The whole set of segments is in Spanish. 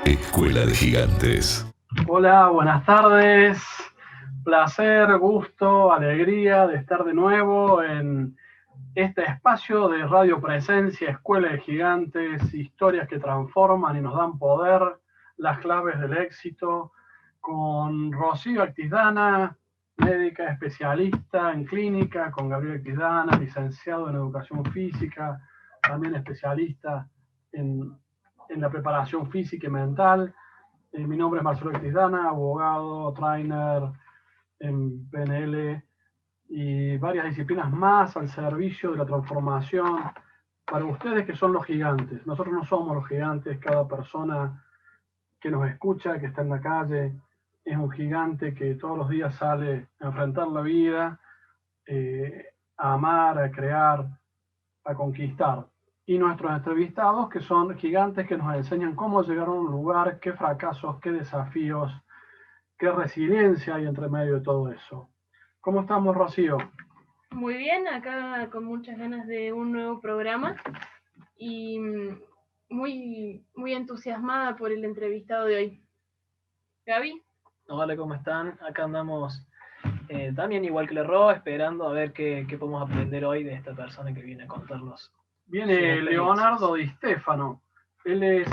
Escuela de Gigantes. Hola, buenas tardes. Placer, gusto, alegría de estar de nuevo en este espacio de Radio Presencia, Escuela de Gigantes, historias que transforman y nos dan poder, las claves del éxito, con Rocío Actidana, médica especialista en clínica, con Gabriel Actidana, licenciado en educación física, también especialista en la preparación física y mental. Mi nombre es Marcelo Actidana, abogado, trainer en PNL y varias disciplinas más al servicio de la transformación para ustedes que son los gigantes. Nosotros no somos los gigantes, cada persona que nos escucha, que está en la calle, es un gigante que todos los días sale a enfrentar la vida, a amar, a crear, a conquistar. Y nuestros entrevistados, que son gigantes que nos enseñan cómo llegar a un lugar, qué fracasos, qué desafíos, qué resiliencia hay entre medio de todo eso. ¿Cómo estamos, Rocío? Muy bien, acá con muchas ganas de un nuevo programa y muy entusiasmada por el entrevistado de hoy. Gaby. Hola, ¿cómo están? Acá andamos también igual que Lerro, esperando a ver qué podemos aprender hoy de esta persona que viene a contarnos. Viene Leonardo Di Stefano. Él es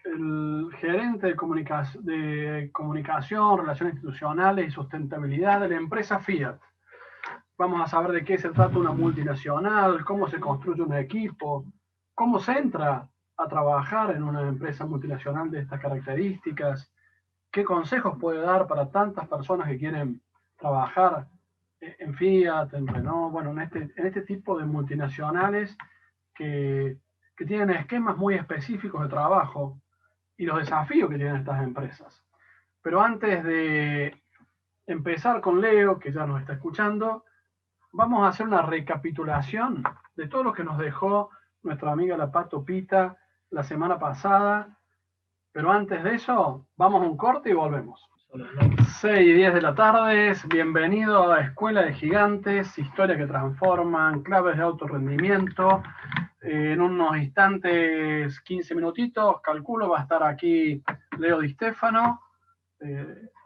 el gerente de comunicación, relaciones institucionales y sustentabilidad de la empresa Fiat. Vamos a saber de qué se trata una multinacional, cómo se construye un equipo, cómo se entra a trabajar en una empresa multinacional de estas características, qué consejos puede dar para tantas personas que quieren trabajar en Fiat, en Renault, bueno, en este tipo de multinacionales que tienen esquemas muy específicos de trabajo y los desafíos que tienen estas empresas. Pero antes de empezar con Leo, que ya nos está escuchando, vamos a hacer una recapitulación de todo lo que nos dejó nuestra amiga la Pato Pita la semana pasada. Pero antes de eso, vamos a un corte y volvemos. 6:10 de la tarde, bienvenido a Escuela de Gigantes, historia que transforman, claves de alto rendimiento. En unos instantes, 15 minutitos, calculo, va a estar aquí Leo Di Stefano,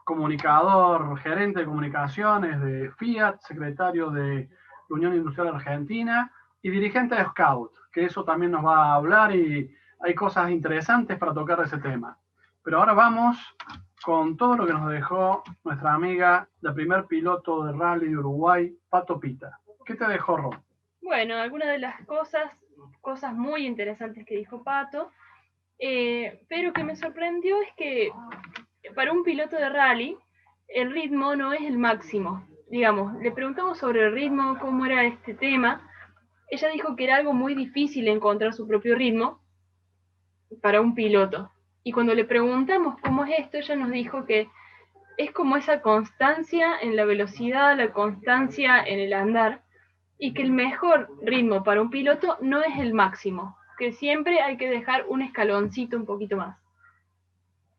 comunicador, gerente de comunicaciones de Fiat, secretario de la Unión Industrial Argentina y dirigente de Scout, que eso también nos va a hablar y hay cosas interesantes para tocar ese tema. Pero ahora vamos con todo lo que nos dejó nuestra amiga, la primer piloto de rally de Uruguay, Pato Pita. ¿Qué te dejó, Ron? Bueno, algunas de las cosas muy interesantes que dijo Pato, pero que me sorprendió es que para un piloto de rally el ritmo no es el máximo. Digamos, le preguntamos sobre el ritmo, cómo era este tema. Ella dijo que era algo muy difícil encontrar su propio ritmo para un piloto. Y cuando le preguntamos cómo es esto, ella nos dijo que es como esa constancia en la velocidad, la constancia en el andar, y que el mejor ritmo para un piloto no es el máximo, que siempre hay que dejar un escaloncito un poquito más.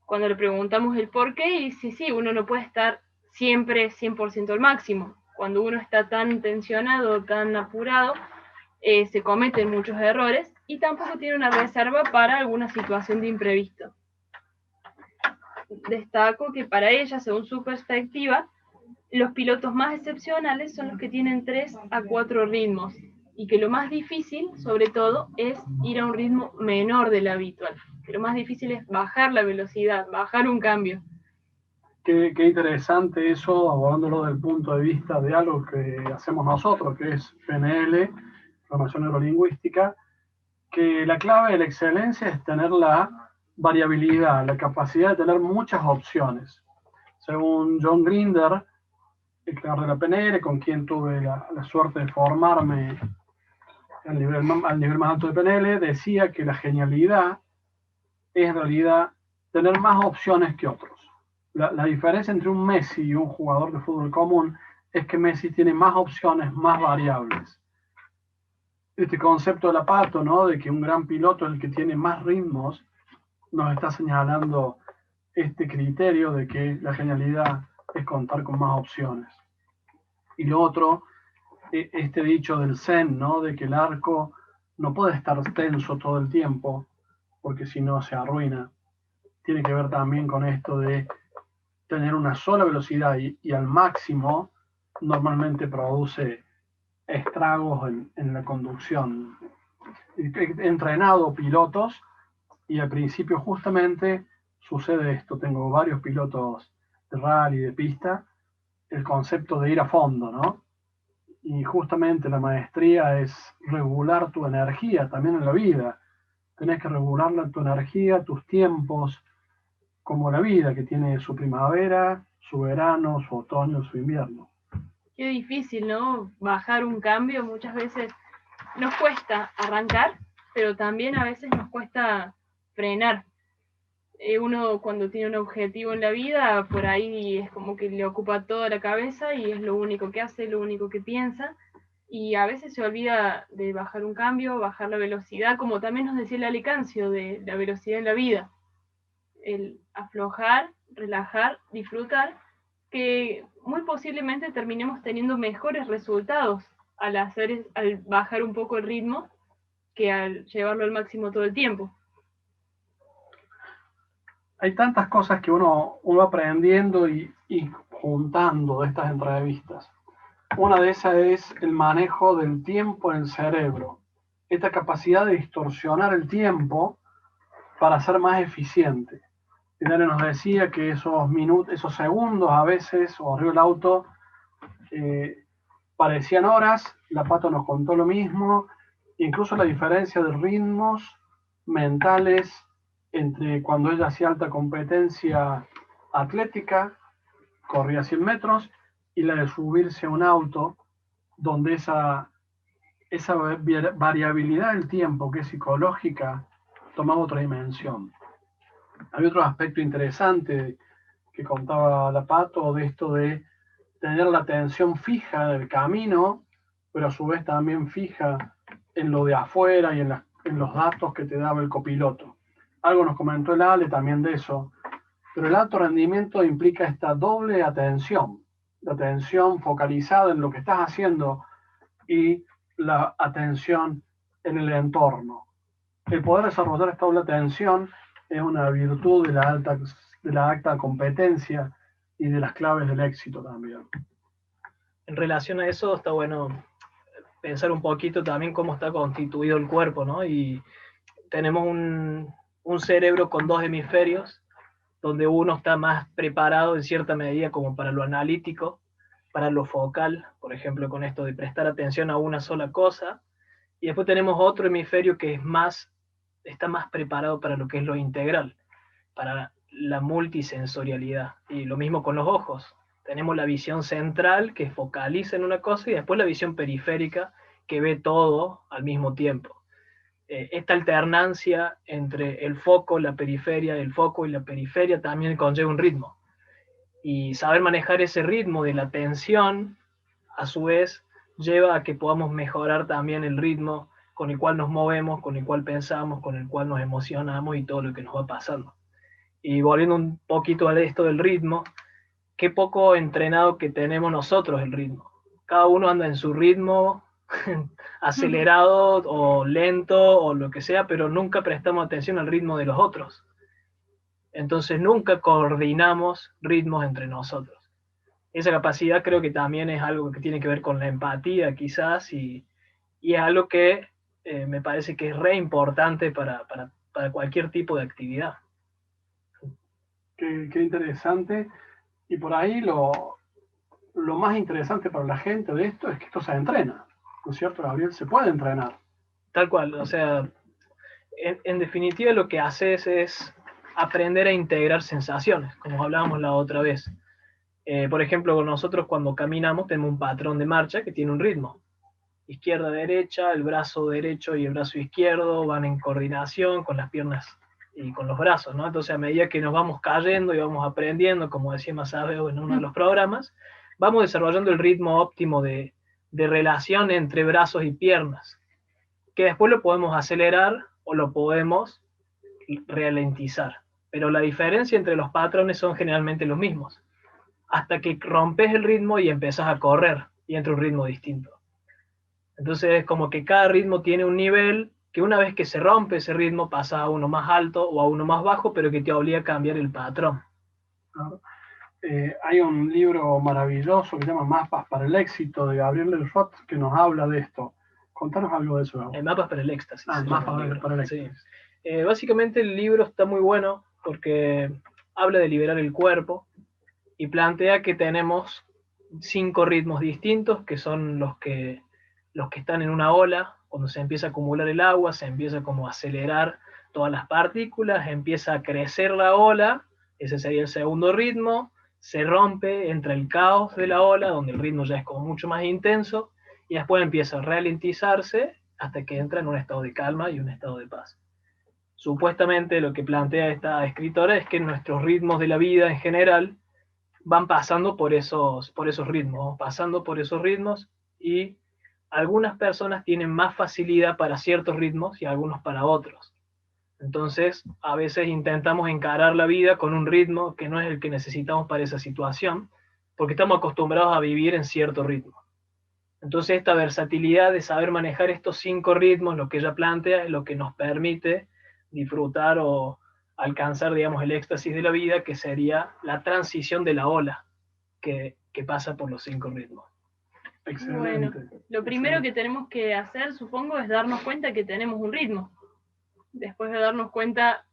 Cuando le preguntamos el por qué, dice, sí, uno no puede estar siempre 100% al máximo. Cuando uno está tan tensionado, tan apurado, se cometen muchos errores y tampoco tiene una reserva para alguna situación de imprevisto. Destaco que para ella, según su perspectiva, los pilotos más excepcionales son los que tienen 3 a 4 ritmos y que lo más difícil, sobre todo, es ir a un ritmo menor del habitual. Que lo más difícil es bajar la velocidad, bajar un cambio. Qué interesante eso, abordándolo desde el punto de vista de algo que hacemos nosotros, que es PNL, Programación Neurolingüística, que la clave de la excelencia es tener la variabilidad, la capacidad de tener muchas opciones. Según John Grinder, el creador de la PNL, con quien tuve la suerte de formarme al nivel más alto de PNL, decía que la genialidad es en realidad tener más opciones que otros. La diferencia entre un Messi y un jugador de fútbol común es que Messi tiene más opciones, más variables. Este concepto de la Pato, ¿no? De que un gran piloto es el que tiene más ritmos, nos está señalando este criterio de que la genialidad es contar con más opciones. Y lo otro, este dicho del Zen, ¿no? De que el arco no puede estar tenso todo el tiempo, porque si no se arruina. tiene que ver también con esto de tener una sola velocidad y al máximo normalmente produce estragos en la conducción. He entrenado pilotos y al principio justamente sucede esto. Tengo varios pilotos de rally, de pista, el concepto de ir a fondo, ¿no? Y justamente la maestría es regular tu energía también en la vida. Tenés que regular tu energía, tus tiempos, como la vida, que tiene su primavera, su verano, su otoño, su invierno. Qué difícil, ¿no? Bajar un cambio, muchas veces nos cuesta arrancar, pero también a veces nos cuesta frenar. Uno cuando tiene un objetivo en la vida, por ahí es como que le ocupa toda la cabeza y es lo único que hace, lo único que piensa, y a veces se olvida de bajar un cambio, bajar la velocidad, como también nos decía el Alicancio, de la velocidad en la vida. El aflojar, relajar, disfrutar, que muy posiblemente terminemos teniendo mejores resultados al bajar un poco el ritmo que al llevarlo al máximo todo el tiempo. Hay tantas cosas que uno va aprendiendo y juntando de estas entrevistas. Una de esas es el manejo del tiempo en el cerebro. Esta capacidad de distorsionar el tiempo para ser más eficiente. Tinelli nos decía que esos minutos, esos segundos a veces, o arriba el auto, parecían horas. La Pato nos contó lo mismo. Incluso la diferencia de ritmos mentales entre cuando ella hacía alta competencia atlética, corría 100 metros, y la de subirse a un auto, donde esa variabilidad del tiempo, que es psicológica, tomaba otra dimensión. Hay otro aspecto interesante que contaba la Pato, de esto de tener la atención fija en el camino, pero a su vez también fija en lo de afuera y en los datos que te daba el copiloto. Algo nos comentó el Ale también de eso, pero el alto rendimiento implica esta doble atención, la atención focalizada en lo que estás haciendo y la atención en el entorno. El poder desarrollar esta doble atención es una virtud de la alta competencia y de las claves del éxito también. En relación a eso, está bueno pensar un poquito también cómo está constituido el cuerpo, ¿no? Y tenemos un cerebro con dos hemisferios, donde uno está más preparado en cierta medida como para lo analítico, para lo focal, por ejemplo, con esto de prestar atención a una sola cosa, y después tenemos otro hemisferio que está más preparado para lo que es lo integral, para la multisensorialidad, y lo mismo con los ojos. Tenemos la visión central que focaliza en una cosa y después la visión periférica que ve todo al mismo tiempo. Esta alternancia entre el foco y la periferia también conlleva un ritmo. Y saber manejar ese ritmo de la atención, a su vez, lleva a que podamos mejorar también el ritmo con el cual nos movemos, con el cual pensamos, con el cual nos emocionamos y todo lo que nos va pasando. Y volviendo un poquito a esto del ritmo, qué poco entrenado que tenemos nosotros el ritmo. Cada uno anda en su ritmo, acelerado o lento o lo que sea, pero nunca prestamos atención al ritmo de los otros. Entonces nunca coordinamos ritmos entre nosotros. Esa capacidad creo que también es algo que tiene que ver con la empatía quizás y es algo que me parece que es re importante para cualquier tipo de actividad. Qué interesante. Y por ahí lo más interesante para la gente de esto es que esto se entrena, ¿no es cierto, Gabriel? Se puede entrenar. Tal cual, o sea, en definitiva lo que haces es aprender a integrar sensaciones, como hablábamos la otra vez. Por ejemplo, nosotros cuando caminamos tenemos un patrón de marcha que tiene un ritmo. Izquierda, derecha, el brazo derecho y el brazo izquierdo van en coordinación con las piernas y con los brazos, ¿no? Entonces, a medida que nos vamos cayendo y vamos aprendiendo, como decía Masabeo en uno de los programas, vamos desarrollando el ritmo óptimo de relación entre brazos y piernas, que después lo podemos acelerar o lo podemos ralentizar. Pero la diferencia entre los patrones son generalmente los mismos, hasta que rompes el ritmo y empezás a correr y entra un ritmo distinto. Entonces es como que cada ritmo tiene un nivel que una vez que se rompe ese ritmo pasa a uno más alto o a uno más bajo, pero que te obliga a cambiar el patrón. Claro. Hay un libro maravilloso que se llama Mapas para el éxito, de Gabriel Lerroth, que nos habla de esto. Contanos algo de eso. Mapas para el éxtasis. Mapas para el éxtasis. Sí. Básicamente el libro está muy bueno porque habla de liberar el cuerpo y plantea que tenemos 5 ritmos distintos, que son los que están en una ola. Cuando se empieza a acumular el agua, se empieza como a acelerar todas las partículas, empieza a crecer la ola, ese sería el segundo ritmo, se rompe, entra el caos de la ola, donde el ritmo ya es como mucho más intenso, y después empieza a ralentizarse hasta que entra en un estado de calma y un estado de paz. Supuestamente lo que plantea esta escritora es que nuestros ritmos de la vida en general van pasando por esos ritmos, pasando por esos ritmos, y algunas personas tienen más facilidad para ciertos ritmos y algunos para otros. Entonces, a veces intentamos encarar la vida con un ritmo que no es el que necesitamos para esa situación, porque estamos acostumbrados a vivir en cierto ritmo. Entonces, esta versatilidad de saber manejar estos 5 ritmos, lo que ella plantea, es lo que nos permite disfrutar o alcanzar, digamos, el éxtasis de la vida, que sería la transición de la ola que pasa por los 5 ritmos. Excelente. Bueno, lo primero que tenemos que hacer, supongo, es darnos cuenta que tenemos un ritmo. Después de darnos cuenta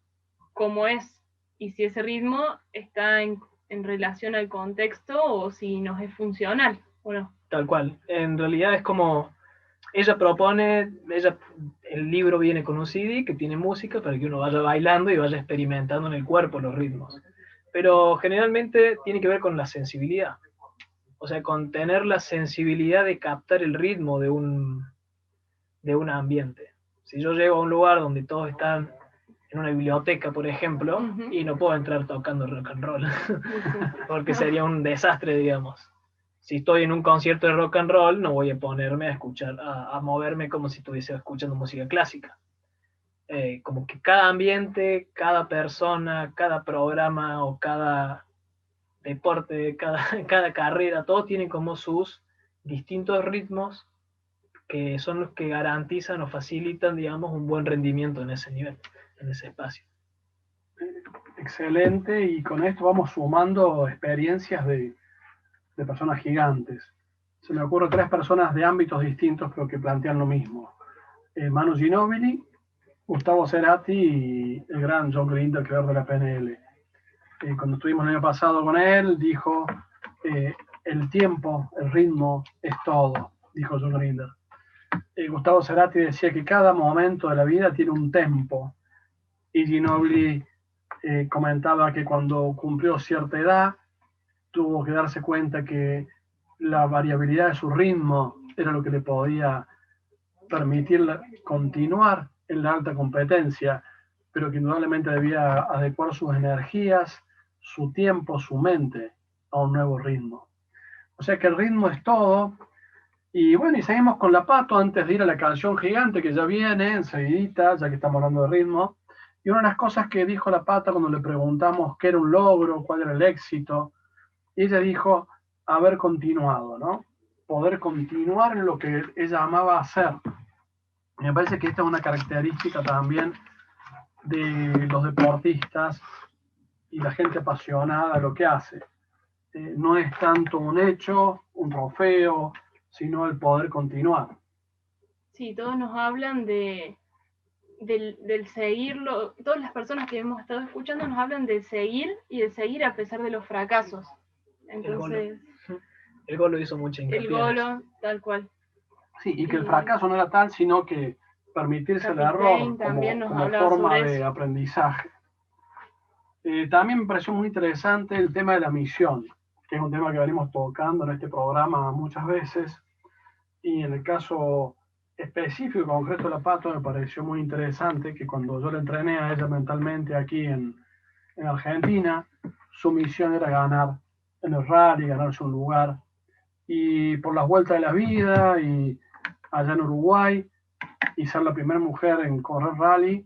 cómo es y si ese ritmo está en relación al contexto o si nos es funcional o no. Tal cual. En realidad es como ella propone, el libro viene con un CD que tiene música para que uno vaya bailando y vaya experimentando en el cuerpo los ritmos. Pero generalmente tiene que ver con la sensibilidad. O sea, con tener la sensibilidad de captar el ritmo de un ambiente. Si yo llego a un lugar donde todos están en una biblioteca, por ejemplo, y no puedo entrar tocando rock and roll, porque sería un desastre, digamos. Si estoy en un concierto de rock and roll, no voy a ponerme a escuchar, a moverme como si estuviese escuchando música clásica. Como que cada ambiente, cada persona, cada programa o cada deporte, cada carrera, todos tienen como sus distintos ritmos que son los que garantizan o facilitan, digamos, un buen rendimiento en ese nivel, en ese espacio. Excelente, y con esto vamos sumando experiencias de personas gigantes. Se me ocurren 3 personas de ámbitos distintos, pero que plantean lo mismo. Manu Ginóbili, Gustavo Cerati y el gran John Grinder, creador de la PNL. Cuando estuvimos el año pasado con él, dijo, el tiempo, el ritmo es todo, dijo John Grinder. Gustavo Cerati decía que cada momento de la vida tiene un tempo, y Ginóbili comentaba que cuando cumplió cierta edad tuvo que darse cuenta que la variabilidad de su ritmo era lo que le podía permitir continuar en la alta competencia, pero que indudablemente debía adecuar sus energías, su tiempo, su mente a un nuevo ritmo. O sea que el ritmo es todo. Y bueno, y seguimos con la Pato antes de ir a la canción gigante que ya viene enseguidita, ya que estamos hablando de ritmo. Y una de las cosas que dijo la Pato cuando le preguntamos qué era un logro, cuál era el éxito, y ella dijo haber continuado, ¿no? Poder continuar en lo que ella amaba hacer. Y me parece que esta es una característica también de los deportistas y la gente apasionada de lo que hace. No es tanto un hecho, un trofeo, sino el poder continuar. Sí, todos nos hablan del seguirlo, todas las personas que hemos estado escuchando nos hablan del seguir y de seguir a pesar de los fracasos. Entonces, el Golo hizo mucha hincapié. El Golo, tal cual. Sí, y que el fracaso no era tal, sino que permitirse el error como forma de aprendizaje. También me pareció muy interesante el tema de la misión, que es un tema que venimos tocando en este programa muchas veces, y en el caso específico y concreto de la Pato me pareció muy interesante que cuando yo la entrené a ella mentalmente aquí en Argentina, su misión era ganar en el rally, ganarse un lugar, y por las vueltas de la vida y allá en Uruguay, y ser la primera mujer en correr rally,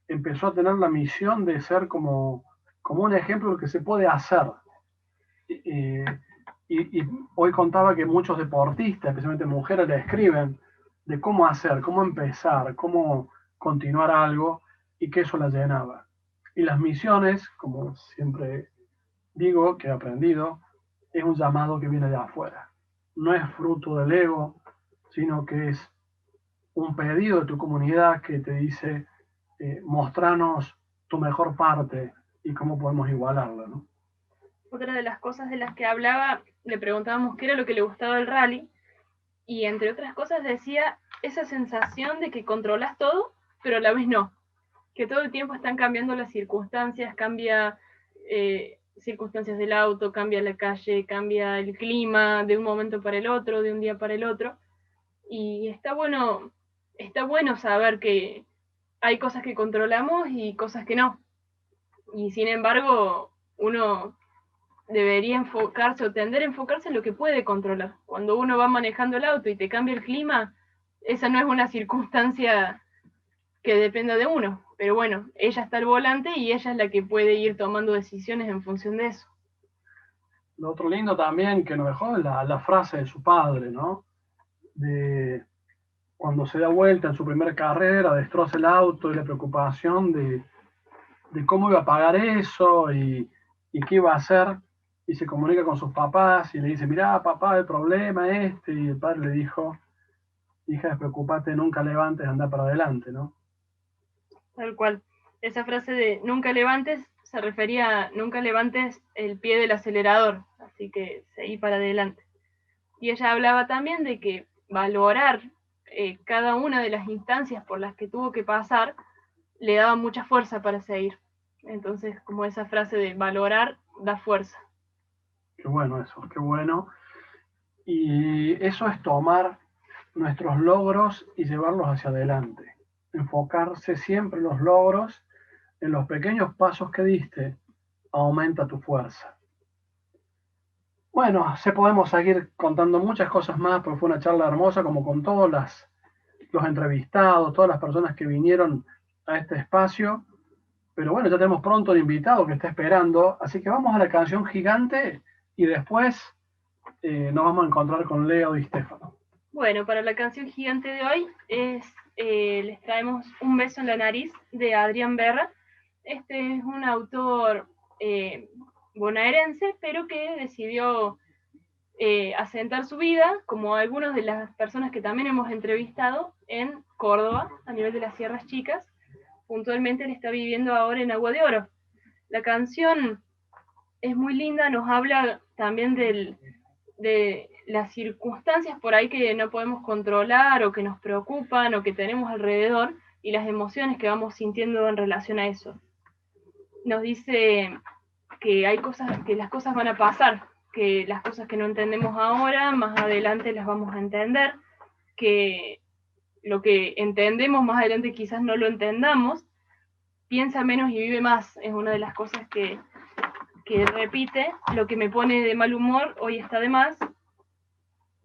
empezó a tener la misión de ser como un ejemplo de lo que se puede hacer. Y hoy contaba que muchos deportistas, especialmente mujeres, le escriben de cómo hacer, cómo empezar, cómo continuar algo y que eso la llenaba. Y las misiones, como siempre digo, que he aprendido, es un llamado que viene de afuera. No es fruto del ego, sino que es un pedido de tu comunidad que te dice, mostranos tu mejor parte y cómo podemos igualarla, ¿no? Otra de las cosas de las que hablaba, le preguntábamos qué era lo que le gustaba del rally, y entre otras cosas decía esa sensación de que controlas todo, pero a la vez no, que todo el tiempo están cambiando las circunstancias, cambia circunstancias del auto, cambia la calle, cambia el clima de un momento para el otro, de un día para el otro, y está bueno saber que hay cosas que controlamos y cosas que no, y sin embargo uno debería enfocarse o tender a enfocarse en lo que puede controlar. Cuando uno va manejando el auto y te cambia el clima, esa no es una circunstancia que dependa de uno, pero bueno, ella está al volante y ella es la que puede ir tomando decisiones en función de eso. Lo otro lindo también que nos dejó es la frase de su padre, ¿no? De cuando se da vuelta en su primera carrera, destroza el auto y la preocupación de cómo iba a pagar eso y qué iba a hacer, y se comunica con sus papás y le dice, mirá papá, el problema es este, y el padre le dijo, hija, despreocupate, nunca levantes, anda para adelante, ¿no? Tal cual. Esa frase de nunca levantes se refería a nunca levantes el pie del acelerador, así que seguí para adelante. Y ella hablaba también de que valorar cada una de las instancias por las que tuvo que pasar le daba mucha fuerza para seguir. Entonces, como esa frase de valorar da fuerza. Qué bueno eso, qué bueno. Y eso es tomar nuestros logros y llevarlos hacia adelante. Enfocarse siempre en los logros, en los pequeños pasos que diste, aumenta tu fuerza. Bueno, se podemos seguir contando muchas cosas más, porque fue una charla hermosa, como con todos los entrevistados, todas las personas que vinieron a este espacio. Pero bueno, ya tenemos pronto el invitado que está esperando, así que vamos a la canción Gigante y después nos vamos a encontrar con Leo y Stefano. Bueno, para la canción Gigante de hoy les traemos Un beso en la nariz de Adrián Berra. Este es un autor bonaerense, pero que decidió asentar su vida, como algunas de las personas que también hemos entrevistado, en Córdoba, a nivel de las Sierras Chicas. Puntualmente él está viviendo ahora en Agua de Oro. La canción es muy linda, nos habla también de las circunstancias por ahí que no podemos controlar o que nos preocupan o que tenemos alrededor y las emociones que vamos sintiendo en relación a eso. Nos dice que hay cosas, que las cosas van a pasar, que las cosas que no entendemos ahora, más adelante las vamos a entender, que lo que entendemos más adelante quizás no lo entendamos. Piensa menos y vive más, es una de las cosas que repite. Lo que me pone de mal humor hoy está de más,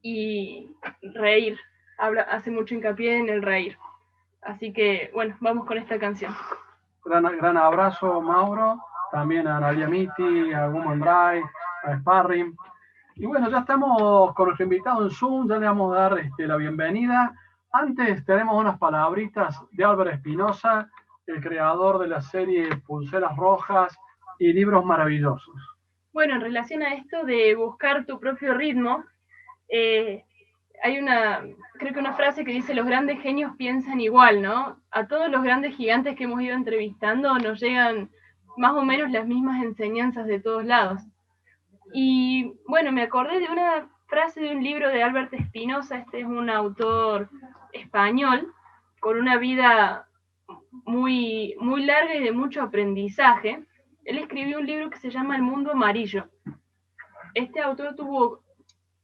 y reír, hace mucho hincapié en el reír. Así que bueno, vamos con esta canción. Gran abrazo, Mauro, también a Nadia Miti, a Woman Drive, a Sparring. Y bueno, ya estamos con nuestro invitado en Zoom, ya le vamos a dar la bienvenida. Antes tenemos unas palabritas de Álvaro Espinosa, el creador de la serie Pulseras Rojas y libros maravillosos. Bueno, en relación a esto de buscar tu propio ritmo, hay creo que una frase que dice: los grandes genios piensan igual, ¿no? A todos los grandes gigantes que hemos ido entrevistando nos llegan más o menos las mismas enseñanzas de todos lados. Y bueno, me acordé de una frase de un libro de Álvaro Espinosa. Este es un autor español con una vida muy, muy larga y de mucho aprendizaje. Él escribió un libro que se llama El Mundo Amarillo. Este autor tuvo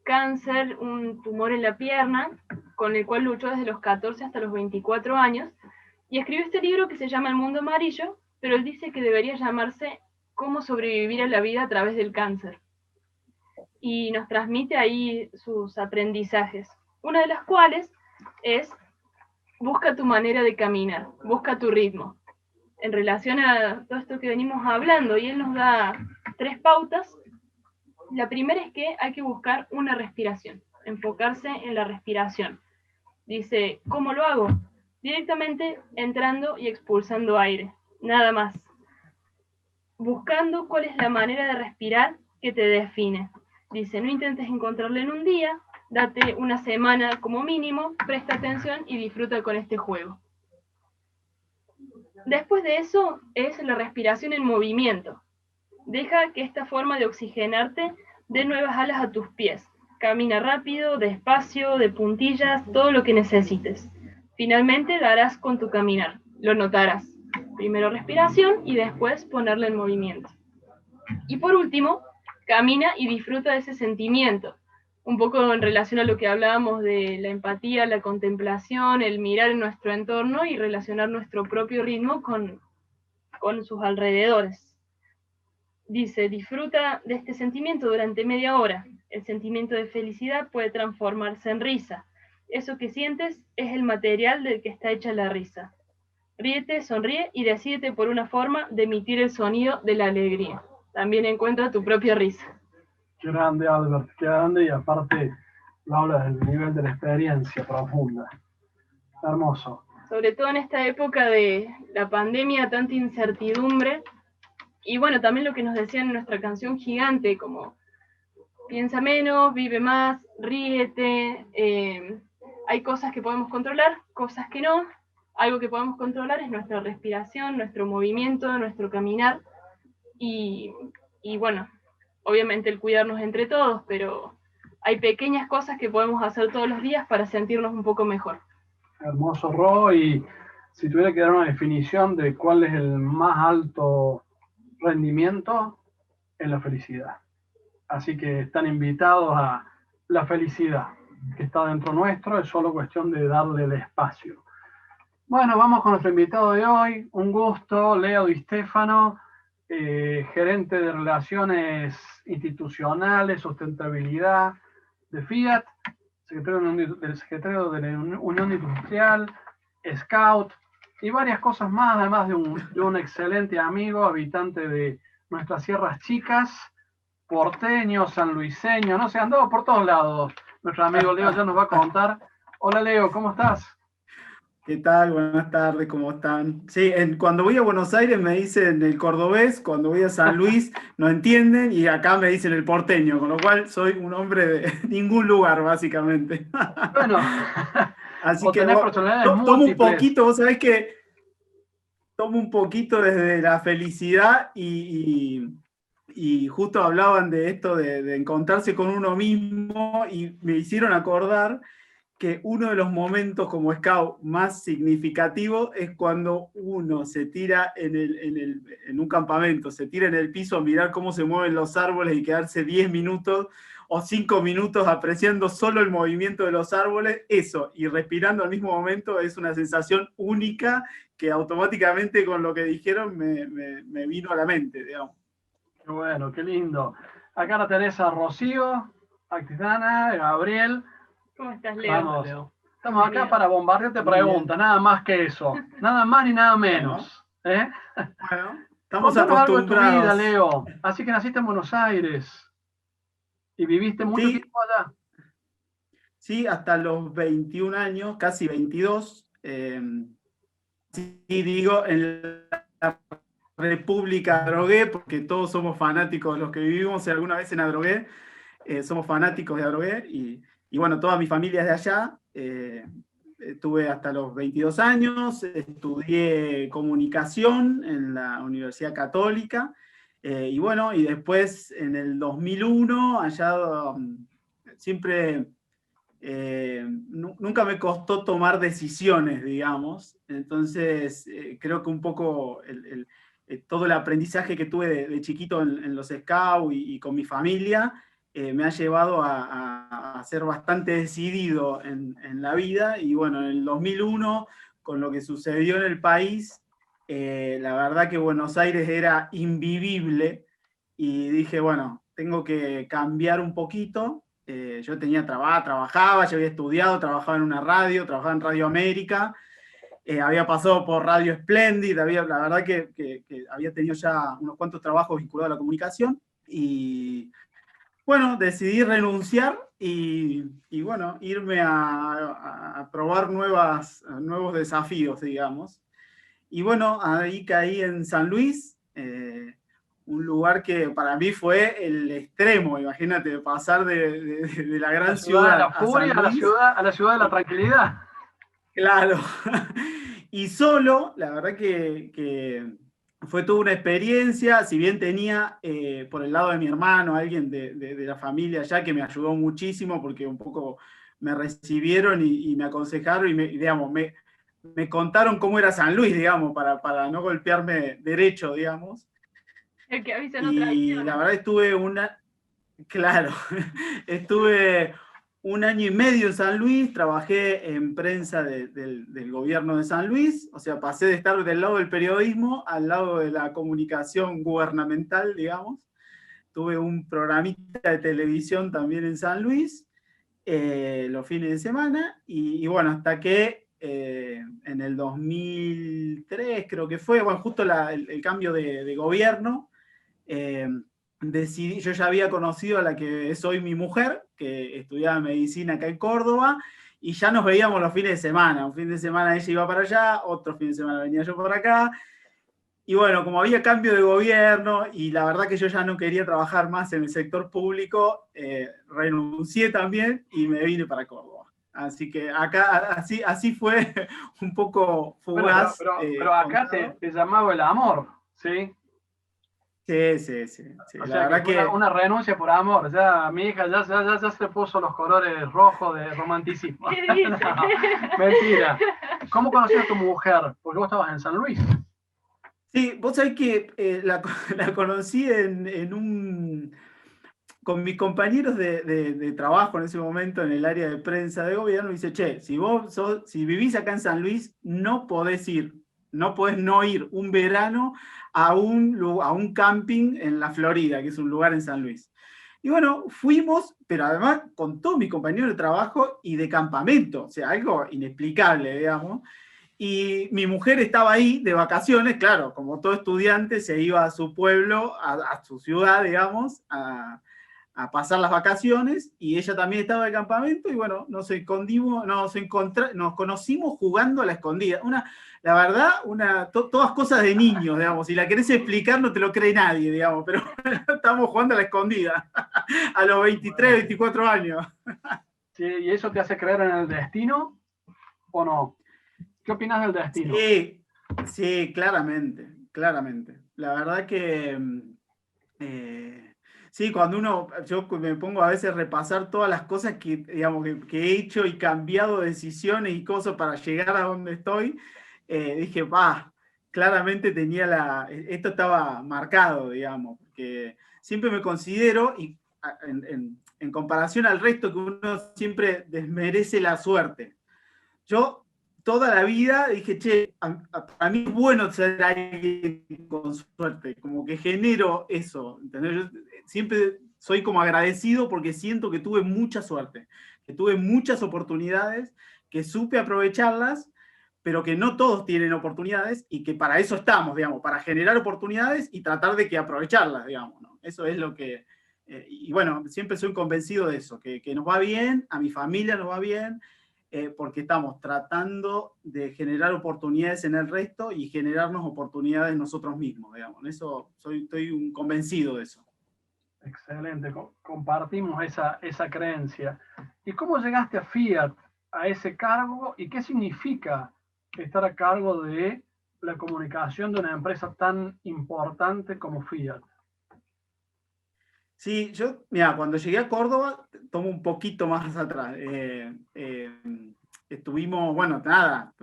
cáncer, un tumor en la pierna, con el cual luchó desde los 14 hasta los 24 años, y escribió este libro que se llama El Mundo Amarillo, pero él dice que debería llamarse Cómo sobrevivir a la vida a través del cáncer. Y nos transmite ahí sus aprendizajes, una de las cuales es: busca tu manera de caminar, busca tu ritmo. En relación a todo esto que venimos hablando, y él nos da 3 pautas. La primera es que hay que buscar una respiración, enfocarse en la respiración. Dice, ¿cómo lo hago? directamente entrando y expulsando aire, nada más. Buscando cuál es la manera de respirar que te define. Dice, no intentes encontrarla en un día, date una semana como mínimo, presta atención y disfruta con este juego. Después de eso es la respiración en movimiento. Deja que esta forma de oxigenarte dé nuevas alas a tus pies. Camina rápido, despacio, de puntillas, todo lo que necesites. Finalmente darás con tu caminar, lo notarás. Primero respiración y después ponerla en movimiento. Y por último, camina y disfruta de ese sentimiento. Un poco en relación a lo que hablábamos de la empatía, la contemplación, el mirar en nuestro entorno y relacionar nuestro propio ritmo con sus alrededores. Dice, disfruta de este sentimiento durante media hora. El sentimiento de felicidad puede transformarse en risa. Eso que sientes es el material del que está hecha la risa. Ríete, sonríe y decídete por una forma de emitir el sonido de la alegría. También encuentra tu propia risa. Qué grande, Albert, qué grande, y aparte lo habla del nivel de la experiencia profunda. Hermoso. Sobre todo en esta época de la pandemia, tanta incertidumbre. Y bueno, también lo que nos decían en nuestra canción Gigante, como piensa menos, vive más, ríete. Hay cosas que podemos controlar, cosas que no. Algo que podemos controlar es nuestra respiración, nuestro movimiento, nuestro caminar. Y bueno, obviamente el cuidarnos entre todos, pero hay pequeñas cosas que podemos hacer todos los días para sentirnos un poco mejor. Hermoso, Ro, y si tuviera que dar una definición de cuál es el más alto rendimiento, es la felicidad. Así que están invitados a la felicidad que está dentro nuestro, es solo cuestión de darle el espacio. Bueno, vamos con nuestro invitado de hoy, un gusto, Leo Di Stefano, gerente de Relaciones Institucionales, Sustentabilidad de Fiat, secretario de la Unión Industrial, Scout y varias cosas más, además de un excelente amigo, habitante de nuestras Sierras Chicas, porteño, sanluiseño, no sé, andaba por todos lados. Nuestro amigo Leo ya nos va a contar. Hola Leo, ¿cómo estás? ¿Qué tal? Buenas tardes, ¿cómo están? Sí, cuando voy a Buenos Aires me dicen el cordobés, cuando voy a San Luis no entienden y acá me dicen el porteño, con lo cual soy un hombre de ningún lugar, básicamente. Bueno, así que tenés personalidades tomo un múltiples. poquito, vos sabés que tomo un poquito desde la felicidad y justo hablaban de esto de encontrarse con uno mismo y me hicieron acordar que uno de los momentos como scout más significativos es cuando uno se tira en un campamento, se tira en el piso a mirar cómo se mueven los árboles y quedarse 10 minutos o 5 minutos apreciando solo el movimiento de los árboles, eso, y respirando al mismo momento, es una sensación única que automáticamente con lo que dijeron me vino a la mente, digamos. Qué bueno, qué lindo. Acá la tenés a Rocío, Actitana, Gabriel. ¿Cómo estás, Leo? Vamos, Leo. estamos acá para bombardearte Muy preguntas, nada más que eso. Nada más ni nada menos. Bueno, estamos Contanos algo de tu vida, acostumbrados. Leo. Así que naciste en Buenos Aires y viviste mucho Sí. tiempo allá. Sí, hasta los 21 años, casi 22. Sí, digo, en la República de Adrogué, porque todos somos fanáticos, los que vivimos alguna vez en Adrogué, somos fanáticos de Adrogué, y bueno, toda mi familia es de allá. Tuve hasta los 22 años, estudié comunicación en la Universidad Católica, y bueno, y después en el 2001, allá siempre... nunca me costó tomar decisiones, digamos. Entonces, creo que un poco todo el aprendizaje que tuve de chiquito en los scouts y con mi familia me ha llevado a ser bastante decidido en la vida. Y bueno, en el 2001, con lo que sucedió en el país, la verdad que Buenos Aires era invivible y dije, bueno, tengo que cambiar un poquito. Yo trabajaba, ya había estudiado, trabajaba en una radio, trabajaba en Radio América, había pasado por Radio Splendid, la verdad que había tenido ya unos cuantos trabajos vinculados a la comunicación, y bueno, decidí renunciar y bueno, irme a probar nuevos desafíos, digamos. Y bueno, ahí caí en San Luis, un lugar que para mí fue el extremo, imagínate, pasar de la gran La ciudad de ciudad la a San furia, Luis. a la ciudad de la tranquilidad. Claro. Y solo, la verdad que fue toda una experiencia, si bien tenía por el lado de mi hermano, alguien de la familia ya que me ayudó muchísimo porque un poco me recibieron y me aconsejaron y digamos, me contaron cómo era San Luis, digamos, para no golpearme derecho, digamos. El que avisa no Y la traiciona. verdad claro, estuve 1 año y medio en San Luis, trabajé en prensa del gobierno de San Luis, o sea, pasé de estar del lado del periodismo al lado de la comunicación gubernamental, digamos. Tuve un programita de televisión también en San Luis, los fines de semana, y bueno, hasta que en el 2003 creo que fue, bueno, justo el cambio de gobierno, decidí, yo ya había conocido a la que es hoy mi mujer, que estudiaba medicina acá en Córdoba, y ya nos veíamos los fines de semana. Un fin de semana ella iba para allá, otro fin de semana venía yo por acá. Y bueno, como había cambio de gobierno y la verdad que yo ya no quería trabajar más en el sector público, renuncié también y me vine para Córdoba. Así que acá, así fue un poco Bueno, fugaz. pero acá te llamaba el amor, ¿sí? Sí. O La sea, que verdad fue una renuncia por amor. Ya mi hija ya se puso los colores rojos de romanticismo. ¿Qué dice? No, mentira. ¿Cómo conociste a tu mujer? Porque vos estabas en San Luis. Sí, vos sabés que la conocí con mis compañeros de trabajo en ese momento en el área de prensa de gobierno. Y dice, che, si vivís acá en San Luis, no podés no ir un verano a un camping en la Florida, que es un lugar en San Luis. Y bueno, fuimos, pero además con todos mis compañeros de trabajo y de campamento, o sea, algo inexplicable, digamos. Y mi mujer estaba ahí de vacaciones, claro, como todo estudiante se iba a su pueblo, a su ciudad, digamos, a pasar las vacaciones, y ella también estaba de campamento, y bueno, nos conocimos jugando a la escondida. La verdad, todas cosas de niños, digamos, si la querés explicar no te lo cree nadie, digamos, pero estábamos jugando a la escondida, a los 23, 24 años. Sí, ¿y eso te hace creer en el destino o no? ¿Qué opinas del destino? Sí, claramente. La verdad que sí, yo me pongo a veces a repasar todas las cosas digamos, que he hecho y cambiado decisiones y cosas para llegar a donde estoy, dije, claramente esto estaba marcado, digamos, porque siempre me considero, y en comparación al resto, que uno siempre desmerece la suerte. Yo toda la vida dije, che, a mí es bueno ser alguien con suerte, como que genero eso, ¿entendés? Yo siempre soy como agradecido porque siento que tuve mucha suerte, que tuve muchas oportunidades, que supe aprovecharlas, pero que no todos tienen oportunidades y que para eso estamos, digamos, para generar oportunidades y tratar de que aprovecharlas, digamos, ¿no? Eso es lo que... y bueno, siempre soy convencido de eso, que nos va bien, a mi familia nos va bien, porque estamos tratando de generar oportunidades en el resto y generarnos oportunidades nosotros mismos, digamos. Eso estoy convencido de eso. Excelente, compartimos esa creencia. ¿Y cómo llegaste a Fiat, a ese cargo, y qué significa estar a cargo de la comunicación de una empresa tan importante como Fiat? Sí, mira, cuando llegué a Córdoba, tomo un poquito más atrás. Estuvimos, bueno, nada,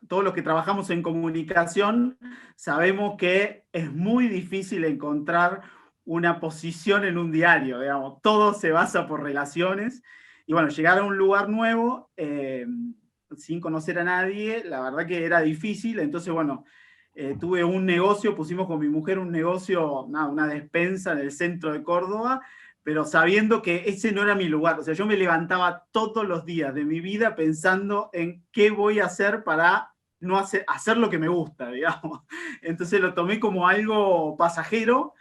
todos los que trabajamos en comunicación sabemos que es muy difícil encontrar una posición en un diario, digamos, todo se basa por relaciones. Y bueno, llegar a un lugar nuevo, sin conocer a nadie, la verdad que era difícil. Entonces, bueno, tuve un negocio, pusimos con mi mujer un negocio, una despensa en el centro de Córdoba, pero sabiendo que ese no era mi lugar. O sea, yo me levantaba todos los días de mi vida pensando en qué voy a hacer para no hacer lo que me gusta, digamos. Entonces lo tomé como algo pasajero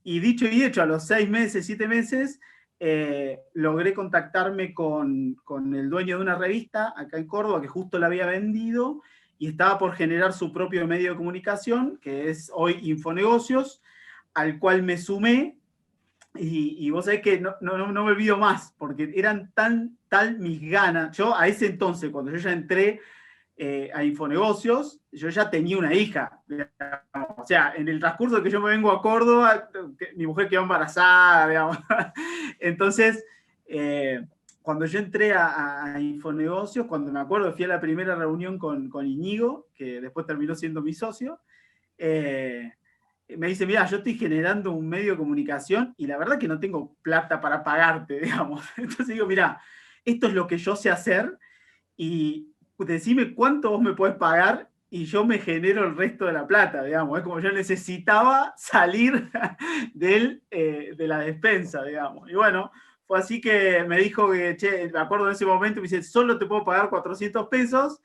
Y dicho y hecho, a los 6 meses, 7 meses, logré contactarme con el dueño de una revista acá en Córdoba, que justo la había vendido, y estaba por generar su propio medio de comunicación, que es hoy Infonegocios, al cual me sumé, y vos sabés que no me olvido más, porque eran tal mis ganas. Yo a ese entonces, cuando yo ya entré a Infonegocios, yo ya tenía una hija. Digamos. O sea, en el transcurso que yo me vengo a Córdoba, mi mujer quedó embarazada, digamos. Entonces, cuando yo entré a Infonegocios, cuando me acuerdo, fui a la primera reunión con Iñigo, que después terminó siendo mi socio, me dice, mira, yo estoy generando un medio de comunicación y la verdad que no tengo plata para pagarte, digamos. Entonces digo, mira, esto es lo que yo sé hacer y decime cuánto vos me podés pagar y yo me genero el resto de la plata, digamos. Es como yo necesitaba salir de la despensa, digamos. Y bueno, fue así que me dijo que, che, me acuerdo en ese momento, me dice, solo te puedo pagar 400 pesos.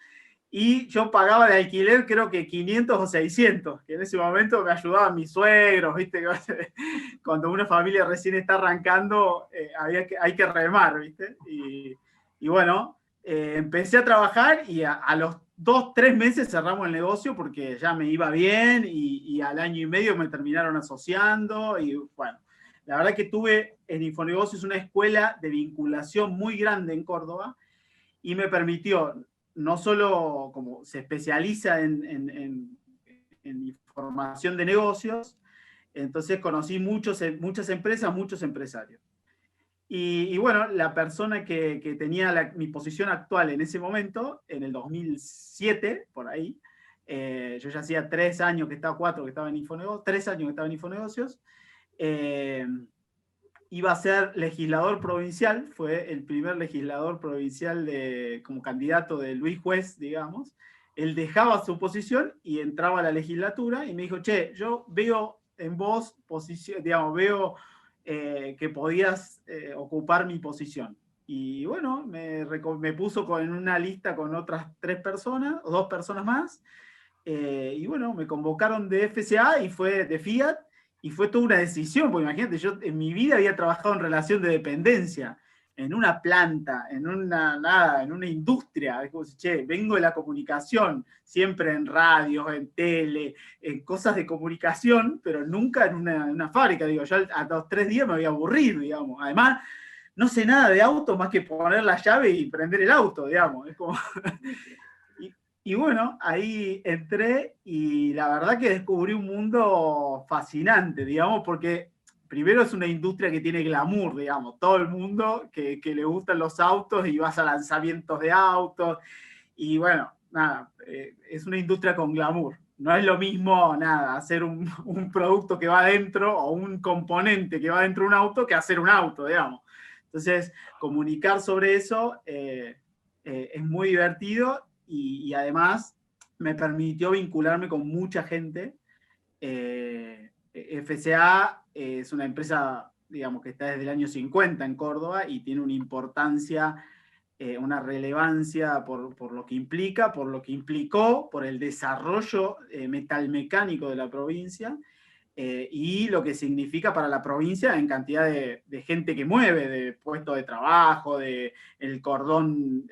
Y yo pagaba de alquiler creo que 500 o 600, que en ese momento me ayudaban mis suegros, ¿viste? Cuando una familia recién está arrancando, hay que remar, ¿viste? Y bueno, empecé a trabajar y a los 2, 3 meses cerramos el negocio porque ya me iba bien y al año y medio me terminaron asociando y bueno, la verdad que tuve en Infonegocios una escuela de vinculación muy grande en Córdoba y me permitió no solo como se especializa en información de negocios, entonces conocí muchas empresas, muchos empresarios. Y bueno, la persona que tenía mi posición actual en ese momento, en el 2007, por ahí, yo ya hacía 3 años que estaba, 4 que estaba en Infonegocios, 3 años que estaba en Infonegocios, iba a ser legislador provincial, fue el primer legislador provincial como candidato de Luis Juez, digamos. Él dejaba su posición y entraba a la legislatura y me dijo, che, yo veo en vos posición, digamos, veo que podías ocupar mi posición. Y bueno, me puso en una lista con otras 3 personas, o 2 personas más, y bueno, me convocaron de FCA y fue de Fiat, y fue toda una decisión, porque imagínate, yo en mi vida había trabajado en relación de dependencia, en una planta, en una industria. Es como si, che, vengo de la comunicación, siempre en radios, en tele, en cosas de comunicación, pero nunca en una fábrica. Digo, yo a los 3 días me había aburrido, digamos. Además, no sé nada de auto más que poner la llave y prender el auto, digamos. Es como... Y bueno, ahí entré y la verdad que descubrí un mundo fascinante, digamos, porque primero es una industria que tiene glamour, digamos, todo el mundo que le gustan los autos y vas a lanzamientos de autos, y bueno, nada, es una industria con glamour. No es lo mismo, nada, hacer un producto que va adentro o un componente que va dentro de un auto que hacer un auto, digamos. Entonces, comunicar sobre eso es muy divertido y además me permitió vincularme con mucha gente. FCA es una empresa, digamos, que está desde el año 50 en Córdoba y tiene una importancia, una relevancia por lo que implica, por lo que implicó, por el desarrollo metalmecánico de la provincia, y lo que significa para la provincia en cantidad de gente que mueve, de puestos de trabajo, de el cordón,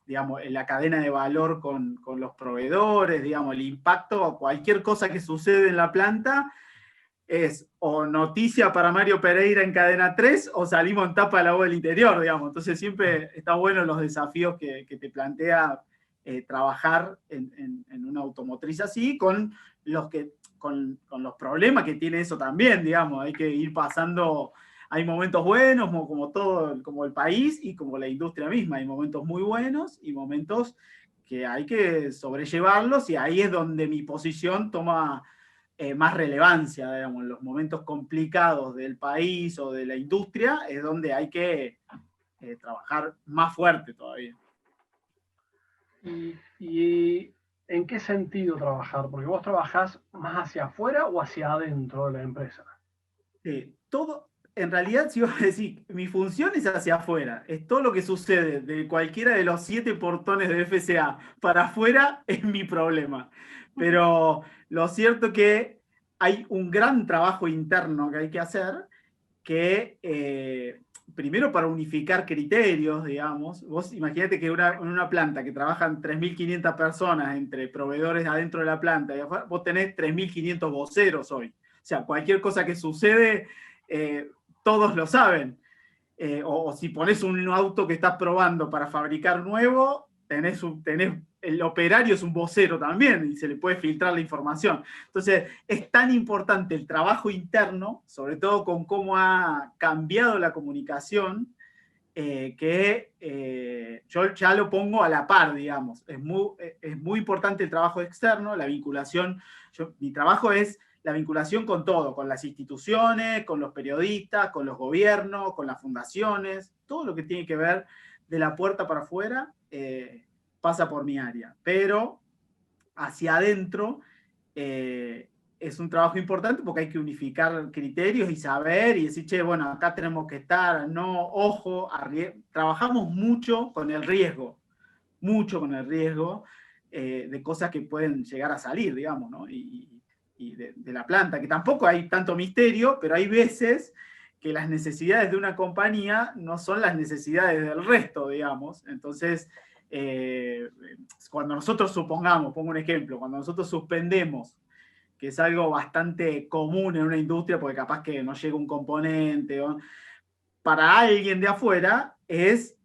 digamos, en la cadena de valor con los proveedores, digamos, el impacto, cualquier cosa que sucede en la planta es o noticia para Mario Pereira en Cadena 3 o salimos en tapa de la voz del interior, digamos. Entonces siempre está bueno los desafíos que te plantea trabajar en una automotriz así, con los problemas que tiene eso también, digamos. Hay que ir pasando, hay momentos buenos como todo, como el país y como la industria misma. Hay momentos muy buenos y momentos que hay que sobrellevarlos, y ahí es donde mi posición toma más relevancia, digamos. En los momentos complicados del país o de la industria es donde hay que trabajar más fuerte todavía. ¿Y en qué sentido trabajar? Porque vos trabajás más hacia afuera o hacia adentro de la empresa. Todo, en realidad, si vos decís, mi función es hacia afuera, es todo lo que sucede de cualquiera de los 7 portones de FCA para afuera es mi problema. Pero lo cierto que hay un gran trabajo interno que hay que hacer, que primero para unificar criterios, digamos. Vos imagínate que en una planta que trabajan 3.500 personas entre proveedores adentro de la planta y afuera, vos tenés 3.500 voceros hoy. O sea, cualquier cosa que sucede, todos lo saben. O si pones un auto que estás probando para fabricar nuevo, el operario es un vocero también y se le puede filtrar la información. Entonces, es tan importante el trabajo interno, sobre todo con cómo ha cambiado la comunicación, que yo ya lo pongo a la par, digamos. Es muy importante el trabajo externo, la vinculación. Mi trabajo es la vinculación con todo, con las instituciones, con los periodistas, con los gobiernos, con las fundaciones, todo lo que tiene que ver de la puerta para afuera pasa por mi área. Pero hacia adentro es un trabajo importante porque hay que unificar criterios y saber y decir, che, bueno, acá tenemos que estar, no, ojo, trabajamos mucho con el riesgo de cosas que pueden llegar a salir, digamos, ¿no? Y de la planta, que tampoco hay tanto misterio, pero hay veces que las necesidades de una compañía no son las necesidades del resto, digamos. Entonces, cuando nosotros supongamos, pongo un ejemplo, cuando nosotros suspendemos, que es algo bastante común en una industria, porque capaz que no llega un componente, para alguien de afuera es,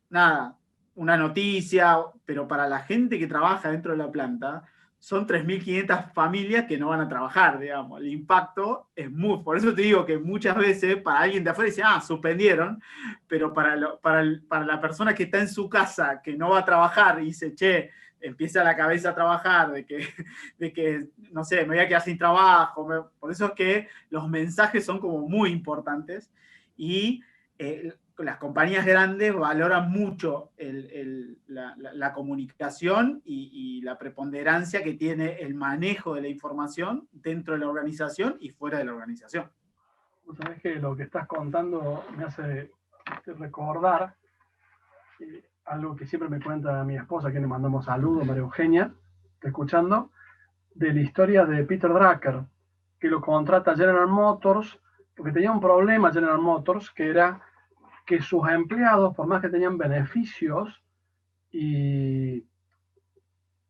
nada, una noticia, pero para la gente que trabaja dentro de la planta, son 3.500 familias que no van a trabajar, digamos. El impacto es muy... Por eso te digo que muchas veces para alguien de afuera dice, suspendieron, pero para la persona que está en su casa, que no va a trabajar y dice, che, empieza la cabeza a trabajar, de que no sé, me voy a quedar sin trabajo. Por eso es que los mensajes son como muy importantes y las compañías grandes valoran mucho la comunicación y la preponderancia que tiene el manejo de la información dentro de la organización y fuera de la organización. Vos sabés que lo que estás contando me hace recordar algo que siempre me cuenta mi esposa, que le mandamos saludos, María Eugenia, está escuchando, de la historia de Peter Drucker, que lo contrata General Motors, porque tenía un problema General Motors, que era que sus empleados, por más que tenían beneficios y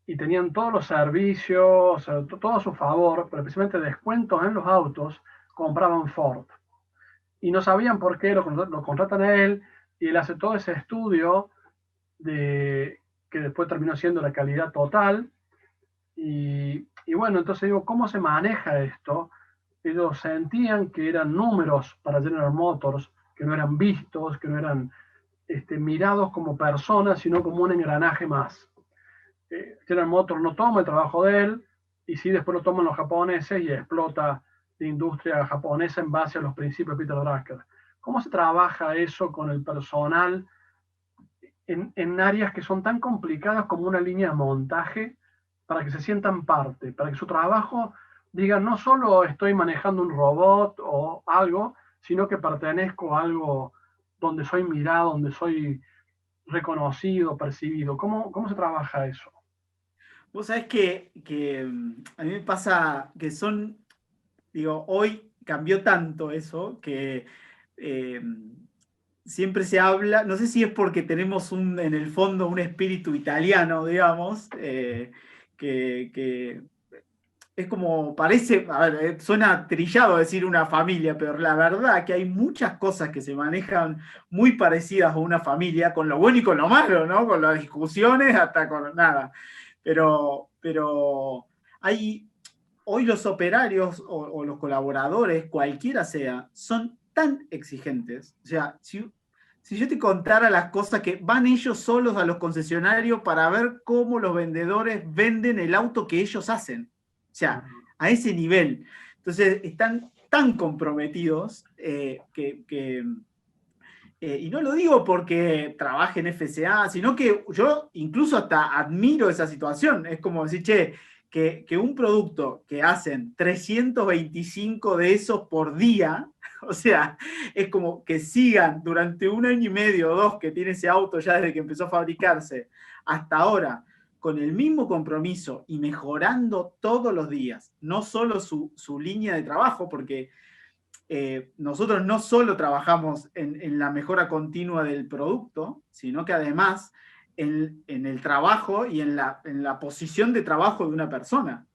tenían todos los servicios, todo a su favor, pero especialmente descuentos en los autos, compraban Ford. Y no sabían por qué, lo contratan a él, y él hace todo ese estudio que después terminó siendo la calidad total. Y bueno, entonces digo, ¿cómo se maneja esto? Ellos sentían que eran números para General Motors, que no eran vistos, que no eran mirados como personas, sino como un engranaje más. General Motors no toma el trabajo de él, y sí después lo toman los japoneses y explota la industria japonesa en base a los principios de Peter Drucker. ¿Cómo se trabaja eso con el personal en áreas que son tan complicadas como una línea de montaje, para que se sientan parte, para que su trabajo diga, no solo estoy manejando un robot o algo, sino que pertenezco a algo donde soy mirado, donde soy reconocido, percibido? ¿Cómo se trabaja eso? Vos sabés que a mí me pasa que hoy cambió tanto eso que siempre se habla, no sé si es porque tenemos en el fondo un espíritu italiano, digamos, que es como, parece, a ver, suena trillado decir una familia, pero la verdad que hay muchas cosas que se manejan muy parecidas a una familia, con lo bueno y con lo malo, ¿no? Con las discusiones hasta con nada. Pero hoy los operarios o los colaboradores, cualquiera sea, son tan exigentes. O sea, si yo te contara las cosas que van ellos solos a los concesionarios para ver cómo los vendedores venden el auto que ellos hacen. O sea, a ese nivel. Entonces, están tan comprometidos y no lo digo porque trabaje en FCA, sino que yo incluso hasta admiro esa situación. Es como decir, che, que un producto que hacen 325 de esos por día, o sea, es como que sigan durante 1 año y medio o 2 que tiene ese auto ya desde que empezó a fabricarse hasta ahora, con el mismo compromiso y mejorando todos los días, no solo su línea de trabajo, porque nosotros no solo trabajamos en la mejora continua del producto, sino que además en el trabajo y en la posición de trabajo de una persona.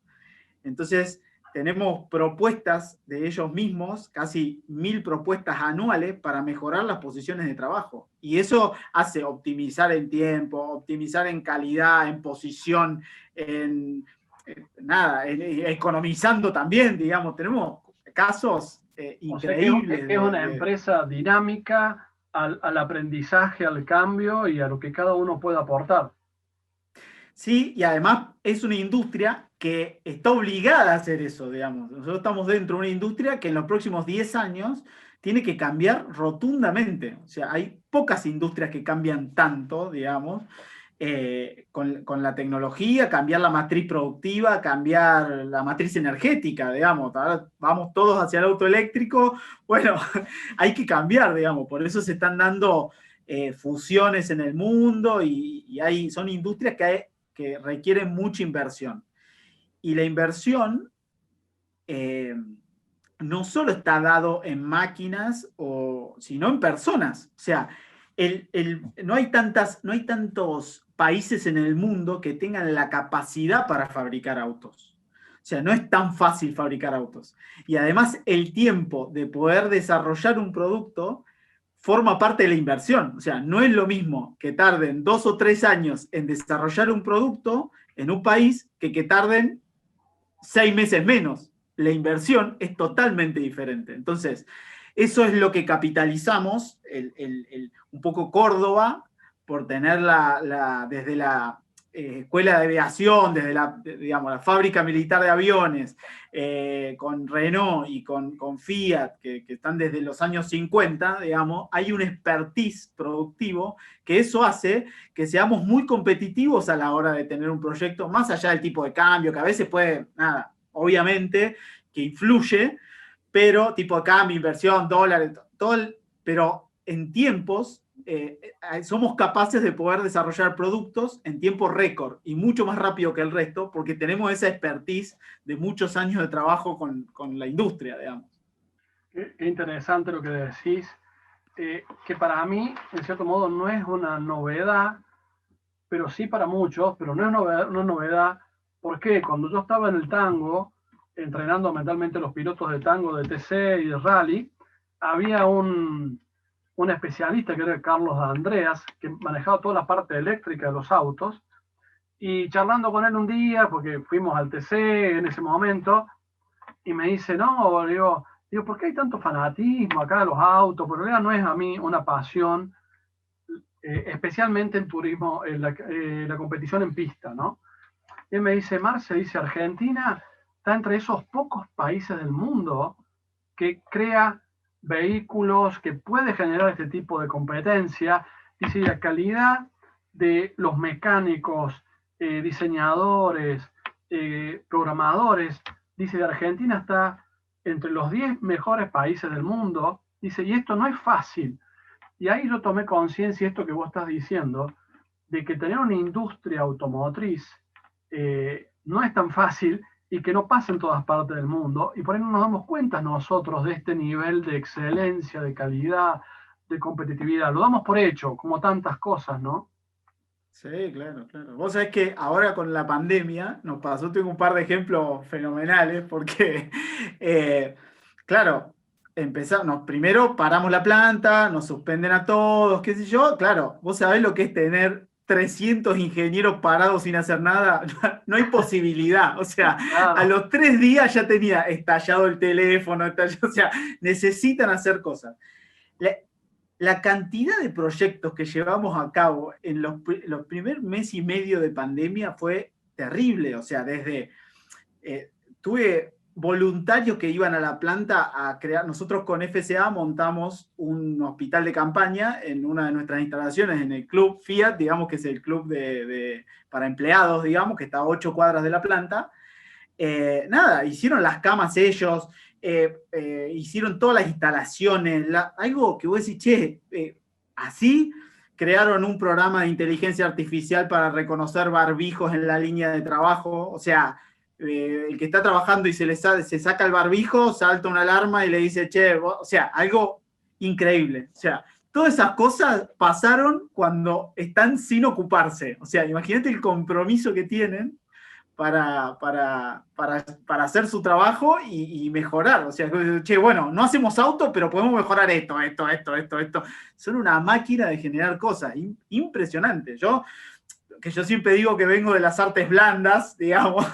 Entonces, tenemos propuestas de ellos mismos, casi 1000 propuestas anuales para mejorar las posiciones de trabajo. Y eso hace optimizar en tiempo, optimizar en calidad, en posición, economizando también, digamos. Tenemos casos increíbles. O sea, que es una empresa dinámica al aprendizaje, al cambio y a lo que cada uno puede aportar. Sí, y además es una industria que está obligada a hacer eso, digamos. Nosotros estamos dentro de una industria que en los próximos 10 años tiene que cambiar rotundamente. O sea, hay pocas industrias que cambian tanto, digamos, con la tecnología, cambiar la matriz productiva, cambiar la matriz energética, digamos. Ahora vamos todos hacia el auto eléctrico. Bueno, hay que cambiar, digamos. Por eso se están dando fusiones en el mundo y son industrias que requieren mucha inversión. Y la inversión no solo está dado en máquinas, sino en personas. O sea, no hay tantos países en el mundo que tengan la capacidad para fabricar autos. O sea, no es tan fácil fabricar autos. Y además el tiempo de poder desarrollar un producto forma parte de la inversión. O sea, no es lo mismo que tarden 2 o 3 años en desarrollar un producto en un país que tarden 6 meses menos. La inversión es totalmente diferente. Entonces, eso es lo que capitalizamos, un poco Córdoba, por tener desde la escuela de aviación, desde la fábrica militar de aviones, con Renault y con Fiat, que están desde los años 50, digamos, hay un expertise productivo que eso hace que seamos muy competitivos a la hora de tener un proyecto, más allá del tipo de cambio, que a veces puede, obviamente, que influye, pero tipo de cambio, inversión, dólares, pero en tiempos somos capaces de poder desarrollar productos en tiempo récord y mucho más rápido que el resto porque tenemos esa expertise de muchos años de trabajo con la industria, digamos. Qué interesante lo que decís, que para mí, en cierto modo, no es una novedad, pero sí para muchos, pero no es una novedad, porque cuando yo estaba en el tango, entrenando mentalmente los pilotos de tango, de TC y de rally, había un especialista que era Carlos Andreas, que manejaba toda la parte eléctrica de los autos, y charlando con él un día, porque fuimos al TC en ese momento, y me dice, no, digo, ¿por qué hay tanto fanatismo acá de los autos? Porque en realidad no es a mí una pasión, especialmente en turismo, en la competición en pista, ¿no? Y él me dice, Marce, dice, Argentina está entre esos pocos países del mundo que crea vehículos, que puede generar este tipo de competencia. Dice, la calidad de los mecánicos, diseñadores, programadores, dice, de Argentina está entre los 10 mejores países del mundo. Dice, y esto no es fácil. Y ahí yo tomé conciencia, esto que vos estás diciendo, de que tener una industria automotriz no es tan fácil y que no pasa en todas partes del mundo, y por ahí no nos damos cuenta nosotros de este nivel de excelencia, de calidad, de competitividad. Lo damos por hecho, como tantas cosas, ¿no? Sí, claro, claro. Vos sabés que ahora con la pandemia nos pasó, tengo un par de ejemplos fenomenales, porque, claro, primero paramos la planta, nos suspenden a todos, qué sé yo. Claro, vos sabés lo que es tener 300 ingenieros parados sin hacer nada, no hay posibilidad. O sea, a los 3 días ya tenía estallado el teléfono, o sea, necesitan hacer cosas. La cantidad de proyectos que llevamos a cabo en los primeros mes y medio de pandemia fue terrible. O sea, tuve voluntarios que iban a la planta a crear. Nosotros con FCA montamos un hospital de campaña en una de nuestras instalaciones, en el club Fiat, digamos, que es el club para empleados, digamos, que está a 8 cuadras de la planta. Hicieron las camas ellos, hicieron todas las instalaciones, algo que vos decís, así crearon un programa de inteligencia artificial para reconocer barbijos en la línea de trabajo. O sea, el que está trabajando y se saca el barbijo, salta una alarma y le dice, che, o sea, algo increíble. O sea, todas esas cosas pasaron cuando están sin ocuparse. O sea, imagínate el compromiso que tienen para hacer su trabajo y mejorar. O sea, che, bueno, no hacemos auto, pero podemos mejorar esto. Son una máquina de generar cosas. Impresionante. Yo siempre digo que vengo de las artes blandas, digamos,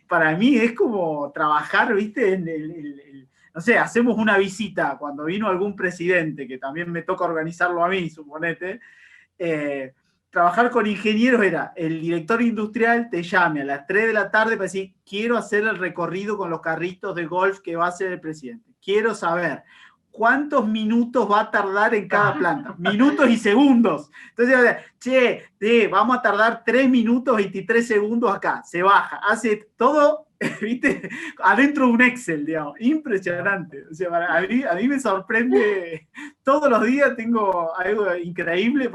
para mí es como trabajar, ¿viste? No sé, hacemos una visita cuando vino algún presidente, que también me toca organizarlo a mí, suponete, trabajar con ingenieros era, el director industrial te llame a las 3 de la tarde para decir, quiero hacer el recorrido con los carritos de golf que va a hacer el presidente. Quiero saber cuántos minutos va a tardar en cada planta. Minutos y segundos. Entonces, che, vamos a tardar 3 minutos 23 segundos acá. Se baja, hace todo, ¿viste? Adentro de un Excel, digamos. Impresionante. O sea, a mí me sorprende. Todos los días tengo algo increíble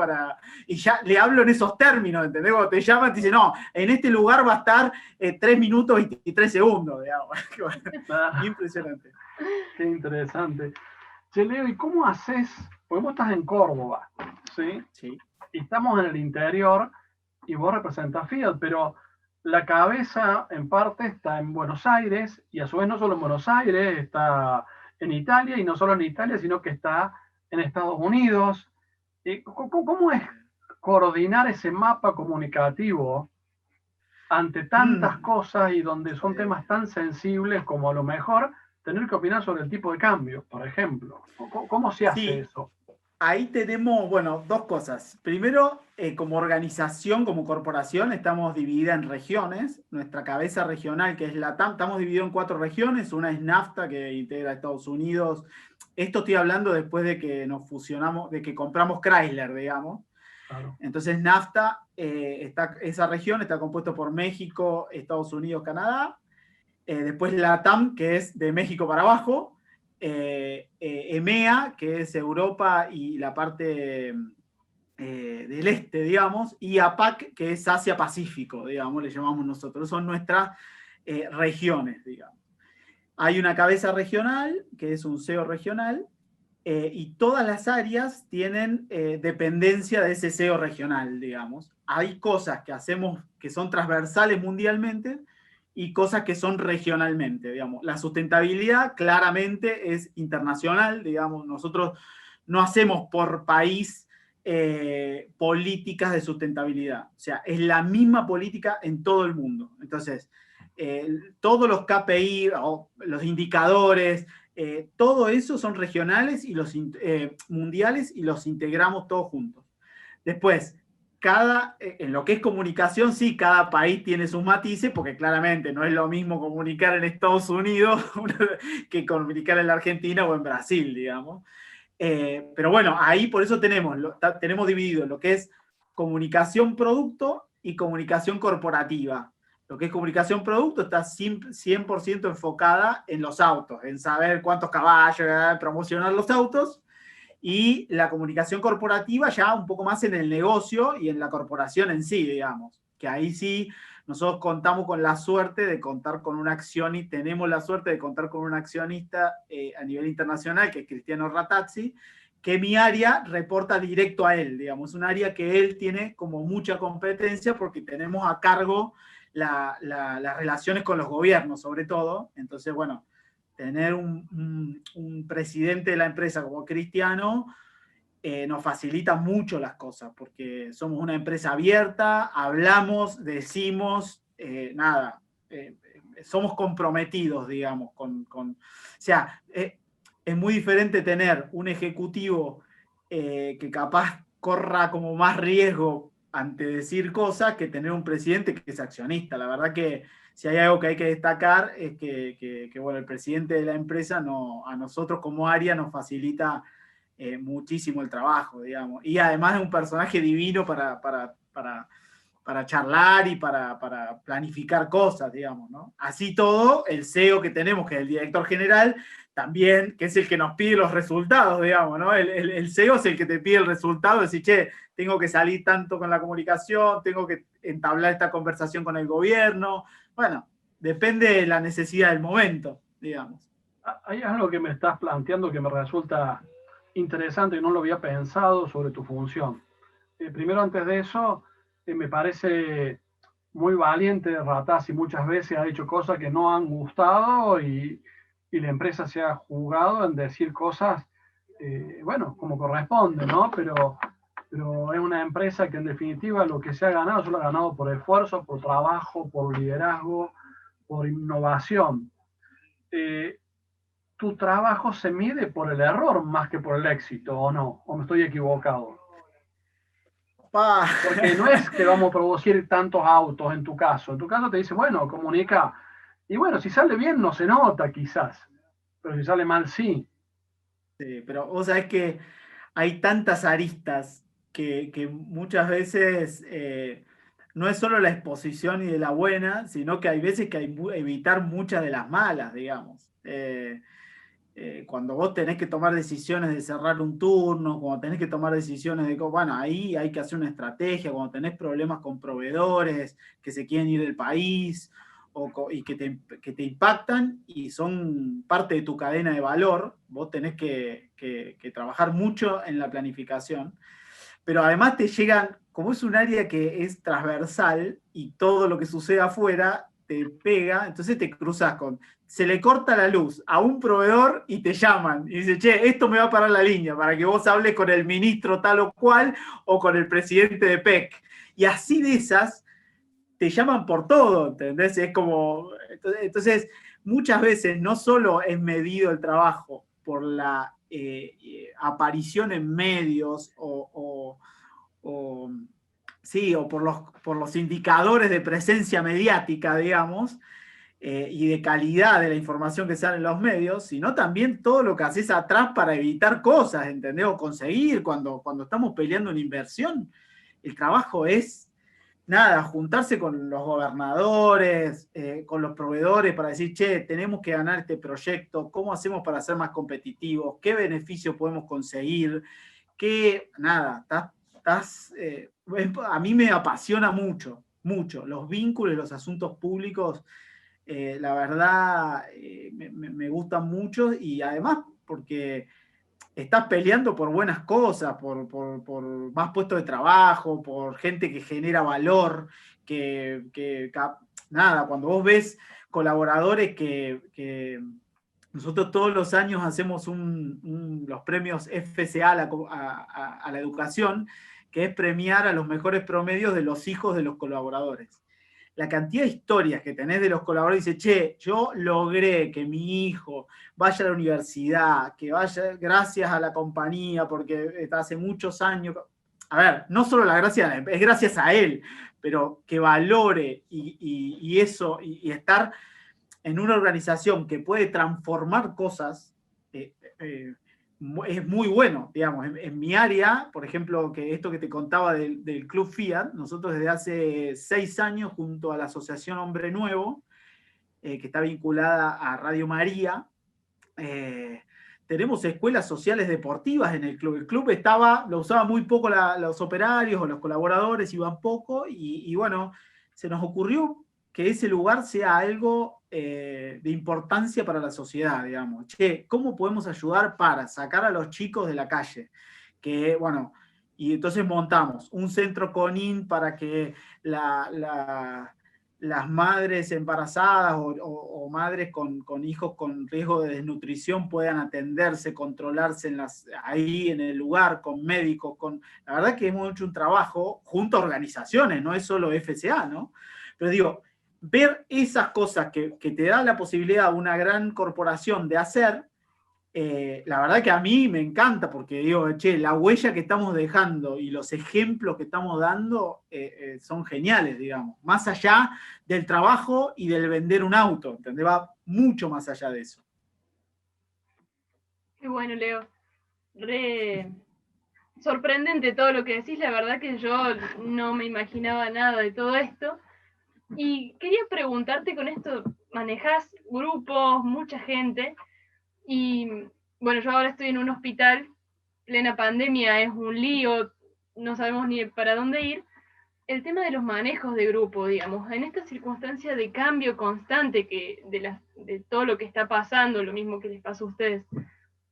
y ya le hablo en esos términos, ¿entendés? Cuando te llaman, te dicen, no, en este lugar va a estar 3 minutos 23 segundos, digamos. Impresionante. Qué interesante. Che, Leo, ¿y cómo haces? Porque vos estás en Córdoba, ¿sí? Sí. Y estamos en el interior y vos representás Fiat, pero la cabeza en parte está en Buenos Aires y a su vez no solo en Buenos Aires, está en Italia y no solo en Italia, sino que está en Estados Unidos. ¿Cómo es coordinar ese mapa comunicativo ante tantas cosas y donde son temas tan sensibles como a lo mejor tener que opinar sobre el tipo de cambio, por ejemplo? ¿Cómo se hace eso? Ahí tenemos, bueno, dos cosas. Primero, como organización, como corporación, estamos dividida en regiones. Nuestra cabeza regional, que es la TAM, estamos divididos en 4 regiones. Una es NAFTA, que integra Estados Unidos. Esto estoy hablando después de que nos fusionamos, de que compramos Chrysler, digamos. Claro. Entonces, NAFTA, esa región está compuesta por México, Estados Unidos, Canadá. Después la TAM, que es de México para abajo. EMEA, que es Europa y la parte del este, digamos, y APAC, que es Asia-Pacífico, digamos, le llamamos nosotros. Son nuestras regiones, digamos. Hay una cabeza regional, que es un CEO regional, y todas las áreas tienen dependencia de ese CEO regional, digamos. Hay cosas que hacemos que son transversales mundialmente, y cosas que son regionalmente, digamos. La sustentabilidad claramente es internacional, digamos. Nosotros no hacemos por país políticas de sustentabilidad. O sea, es la misma política en todo el mundo. Entonces, todos los KPI, o los indicadores, todo eso son regionales y mundiales y los integramos todos juntos. Después, en lo que es comunicación, sí, cada país tiene sus matices, porque claramente no es lo mismo comunicar en Estados Unidos que comunicar en la Argentina o en Brasil, digamos. Pero bueno, ahí por eso tenemos dividido lo que es comunicación producto y comunicación corporativa. Lo que es comunicación producto está 100% enfocada en los autos, en saber cuántos caballos, promocionar los autos. Y la comunicación corporativa ya un poco más en el negocio y en la corporación en sí, digamos. Que ahí sí nosotros contamos con la suerte de contar con un accionista, tenemos la suerte de contar con un accionista a nivel internacional, que es Cristiano Ratazzi, que mi área reporta directo a él, digamos. Un área que él tiene como mucha competencia porque tenemos a cargo las relaciones con los gobiernos, sobre todo. Entonces, bueno, tener un presidente de la empresa como Cristiano nos facilita mucho las cosas, porque somos una empresa abierta, hablamos, decimos, somos comprometidos, digamos, o sea, es muy diferente tener un ejecutivo que capaz corra como más riesgo ante decir cosas que tener un presidente que es accionista. La verdad que si hay algo que hay que destacar es que bueno, el presidente de la empresa a nosotros como área nos facilita muchísimo el trabajo, digamos. Y además es un personaje divino para charlar y para planificar cosas, digamos, ¿no? Así todo, el CEO que tenemos, que es el director general, también, que es el que nos pide los resultados, digamos, ¿no? El CEO es el que te pide el resultado, decir, che, tengo que salir tanto con la comunicación, tengo que entablar esta conversación con el gobierno. Bueno, depende de la necesidad del momento, digamos. Hay algo que me estás planteando que me resulta interesante y no lo había pensado sobre tu función. Primero, antes de eso, me parece muy valiente Ratazzi, muchas veces ha dicho cosas que no han gustado y la empresa se ha jugado en decir cosas, bueno, como corresponde, ¿no? Pero es una empresa que en definitiva lo que se ha ganado, se lo ha ganado por esfuerzo, por trabajo, por liderazgo, por innovación. ¿Tu trabajo se mide por el error más que por el éxito, o no? ¿O me estoy equivocado? Porque no es que vamos a producir tantos autos en tu caso. En tu caso te dice, bueno, comunica. Y bueno, si sale bien no se nota quizás, pero si sale mal sí. Sí, pero vos sabés que hay tantas aristas que muchas veces no es solo la exposición y de la buena, sino que hay veces que hay que evitar muchas de las malas, digamos. Cuando vos tenés que tomar decisiones de cerrar un turno, cuando tenés que tomar decisiones de, bueno, ahí hay que hacer una estrategia, cuando tenés problemas con proveedores que se quieren ir del país y que te impactan y son parte de tu cadena de valor, vos tenés que trabajar mucho en la planificación, pero además te llegan, como es un área que es transversal y todo lo que sucede afuera te pega, entonces te cruzas con, se le corta la luz a un proveedor y te llaman y dice, che, esto me va a parar la línea para que vos hables con el ministro tal o cual o con el presidente de PEC. Y así de esas te llaman por todo, ¿entendés? Es como, entonces muchas veces no solo es medido el trabajo por la aparición en medios sí, o por los indicadores de presencia mediática, digamos, y de calidad de la información que sale en los medios, sino también todo lo que haces atrás para evitar cosas, ¿entendés? O conseguir, cuando estamos peleando una inversión, el trabajo es, nada, juntarse con los gobernadores, con los proveedores para decir, che, tenemos que ganar este proyecto, ¿cómo hacemos para ser más competitivos? ¿Qué beneficios podemos conseguir? Que, nada, a mí me apasiona mucho, mucho. Los vínculos, los asuntos públicos, la verdad, me gustan mucho y además porque estás peleando por buenas cosas, por más puestos de trabajo, por gente que genera valor, nada, cuando vos ves colaboradores que nosotros todos los años hacemos los premios FCA a la educación, que es premiar a los mejores promedios de los hijos de los colaboradores. La cantidad de historias que tenés de los colaboradores, dice, che, yo logré que mi hijo vaya a la universidad, que vaya gracias a la compañía, porque hace muchos años, a ver, no solo la gracia, es gracias a él, pero que valore y eso, y estar en una organización que puede transformar cosas, es muy bueno, digamos. En mi área, por ejemplo, que esto que te contaba del Club Fiat, nosotros desde hace 6 años, junto a la Asociación Hombre Nuevo, que está vinculada a Radio María, tenemos escuelas sociales deportivas en el club. El club lo usaba muy poco los operarios o los colaboradores, iban poco, y bueno, se nos ocurrió que ese lugar sea algo de importancia para la sociedad, digamos. Che, ¿cómo podemos ayudar para sacar a los chicos de la calle? Que, bueno, y entonces montamos un centro CONIN para que las madres embarazadas o madres con hijos con riesgo de desnutrición puedan atenderse, controlarse ahí en el lugar, con médicos. La verdad que hemos hecho un trabajo junto a organizaciones, no es solo FCA, ¿no? Pero digo, ver esas cosas que te da la posibilidad una gran corporación de hacer, la verdad que a mí me encanta, porque digo, che, la huella que estamos dejando y los ejemplos que estamos dando son geniales, digamos, más allá del trabajo y del vender un auto, ¿entendés? Va mucho más allá de eso. Qué bueno, Leo. sorprendente todo lo que decís, la verdad que yo no me imaginaba nada de todo esto. Y quería preguntarte con esto, manejás grupos, mucha gente, y bueno, yo ahora estoy en un hospital, plena pandemia, es un lío, no sabemos ni para dónde ir. El tema de los manejos de grupo, digamos, en esta circunstancia de cambio constante de todo lo que está pasando, lo mismo que les pasa a ustedes,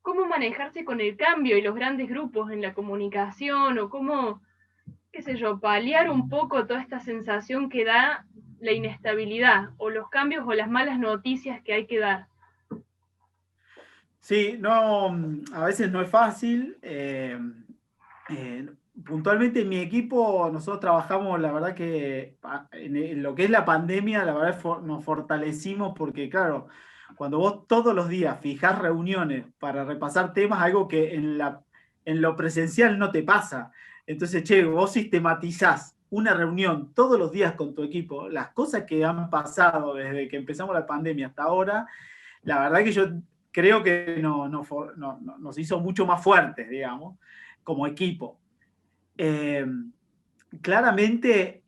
¿cómo manejarse con el cambio y los grandes grupos en la comunicación, o cómo, qué sé yo, paliar un poco toda esta sensación que da la inestabilidad, o los cambios o las malas noticias que hay que dar? Sí, no, a veces no es fácil. Puntualmente en mi equipo nosotros trabajamos, la verdad que en lo que es la pandemia, la verdad nos fortalecimos porque, claro, cuando vos todos los días fijás reuniones para repasar temas, algo que en lo presencial no te pasa. Entonces, che, vos sistematizás una reunión todos los días con tu equipo, las cosas que han pasado desde que empezamos la pandemia hasta ahora, la verdad que yo creo que nos hizo mucho más fuertes, digamos, como equipo. Claramente,